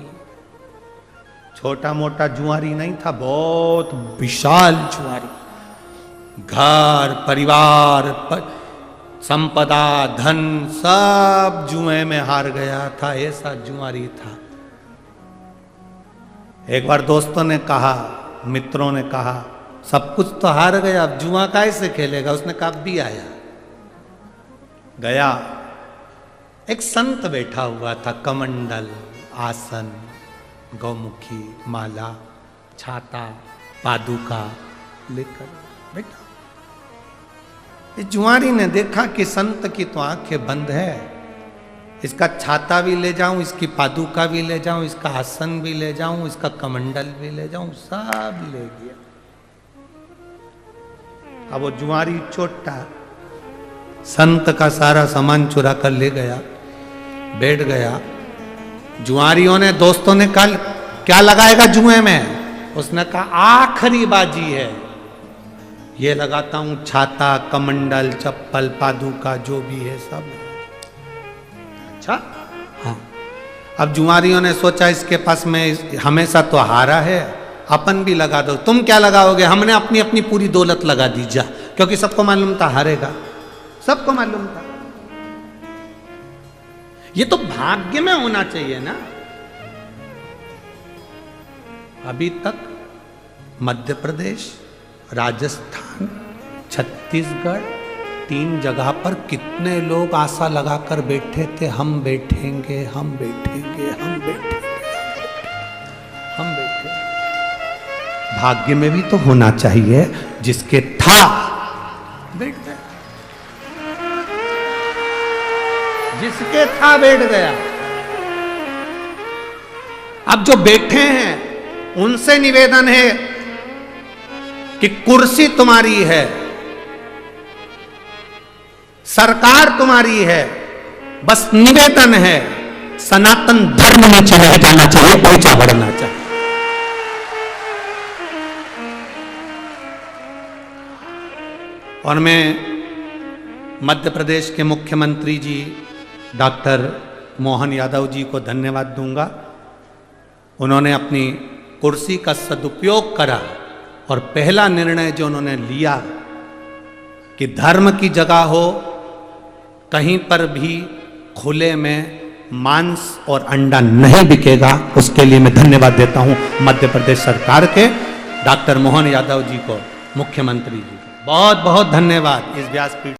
छोटा मोटा जुआरी नहीं था, बहुत विशाल जुआरी। घर परिवार संपदा धन सब जुए में हार गया था, ऐसा जुआरी था। एक बार दोस्तों ने कहा, मित्रों ने कहा, सब कुछ तो हार गया, अब जुआ कैसे खेलेगा? उसने कहा भी आया। गया, एक संत बैठा हुआ था, कमंडल, आसन, गौमुखी, माला, छाता, पादुका लेकर बैठा। इस जुआरी ने देखा कि संत की तो आंखें बंद है, इसका छाता भी ले जाऊं, इसकी पादुका भी ले जाऊं, इसका आसन भी ले जाऊं, इसका कमंडल भी ले जाऊं, सब ले गया। अब वो जुआरी छोटा संत का सारा सामान चुरा कर ले गया, बैठ गया। जुआरियों ने, दोस्तों ने कहा क्या लगाएगा जुए में? उसने कहा आखिरी बाजी है, ये लगाता हूं, छाता, कमंडल, चप्पल, पादुका जो भी है सब। अच्छा, हाँ। अब जुआरियों ने सोचा इसके पास में हमेशा तो हारा है, अपन भी लगा दो। तुम क्या लगाओगे? हमने अपनी अपनी पूरी दौलत लगा दी जा, क्योंकि सबको मालूम था हारेगा, सबको मालूम था। ये तो भाग्य में होना चाहिए ना। अभी तक मध्य प्रदेश, राजस्थान, छत्तीसगढ़, 3 जगह पर कितने लोग आशा लगाकर बैठे थे, हम बैठेंगे, हम बैठेंगे, हम बैठेंगे, हम बैठेंगे। भाग्य में भी तो होना चाहिए, जिसके था बैठ गया, जिसके था बैठ गया। अब जो बैठे हैं उनसे निवेदन है कि कुर्सी तुम्हारी है, सरकार तुम्हारी है, बस निवेदन है सनातन धर्म में चले जाना चाहिए, ऊंचा बढ़ना चाहिए। और मैं मध्य प्रदेश के मुख्यमंत्री जी डॉक्टर मोहन यादव जी को धन्यवाद दूंगा। उन्होंने अपनी कुर्सी का सदुपयोग करा और पहला निर्णय जो उन्होंने लिया कि धर्म की जगह हो, कहीं पर भी खुले में मांस और अंडा नहीं बिकेगा, उसके लिए मैं धन्यवाद देता हूं मध्य प्रदेश सरकार के डॉक्टर मोहन यादव जी को, मुख्यमंत्री जी को। बहुत बहुत धन्यवाद इस व्यासपीठ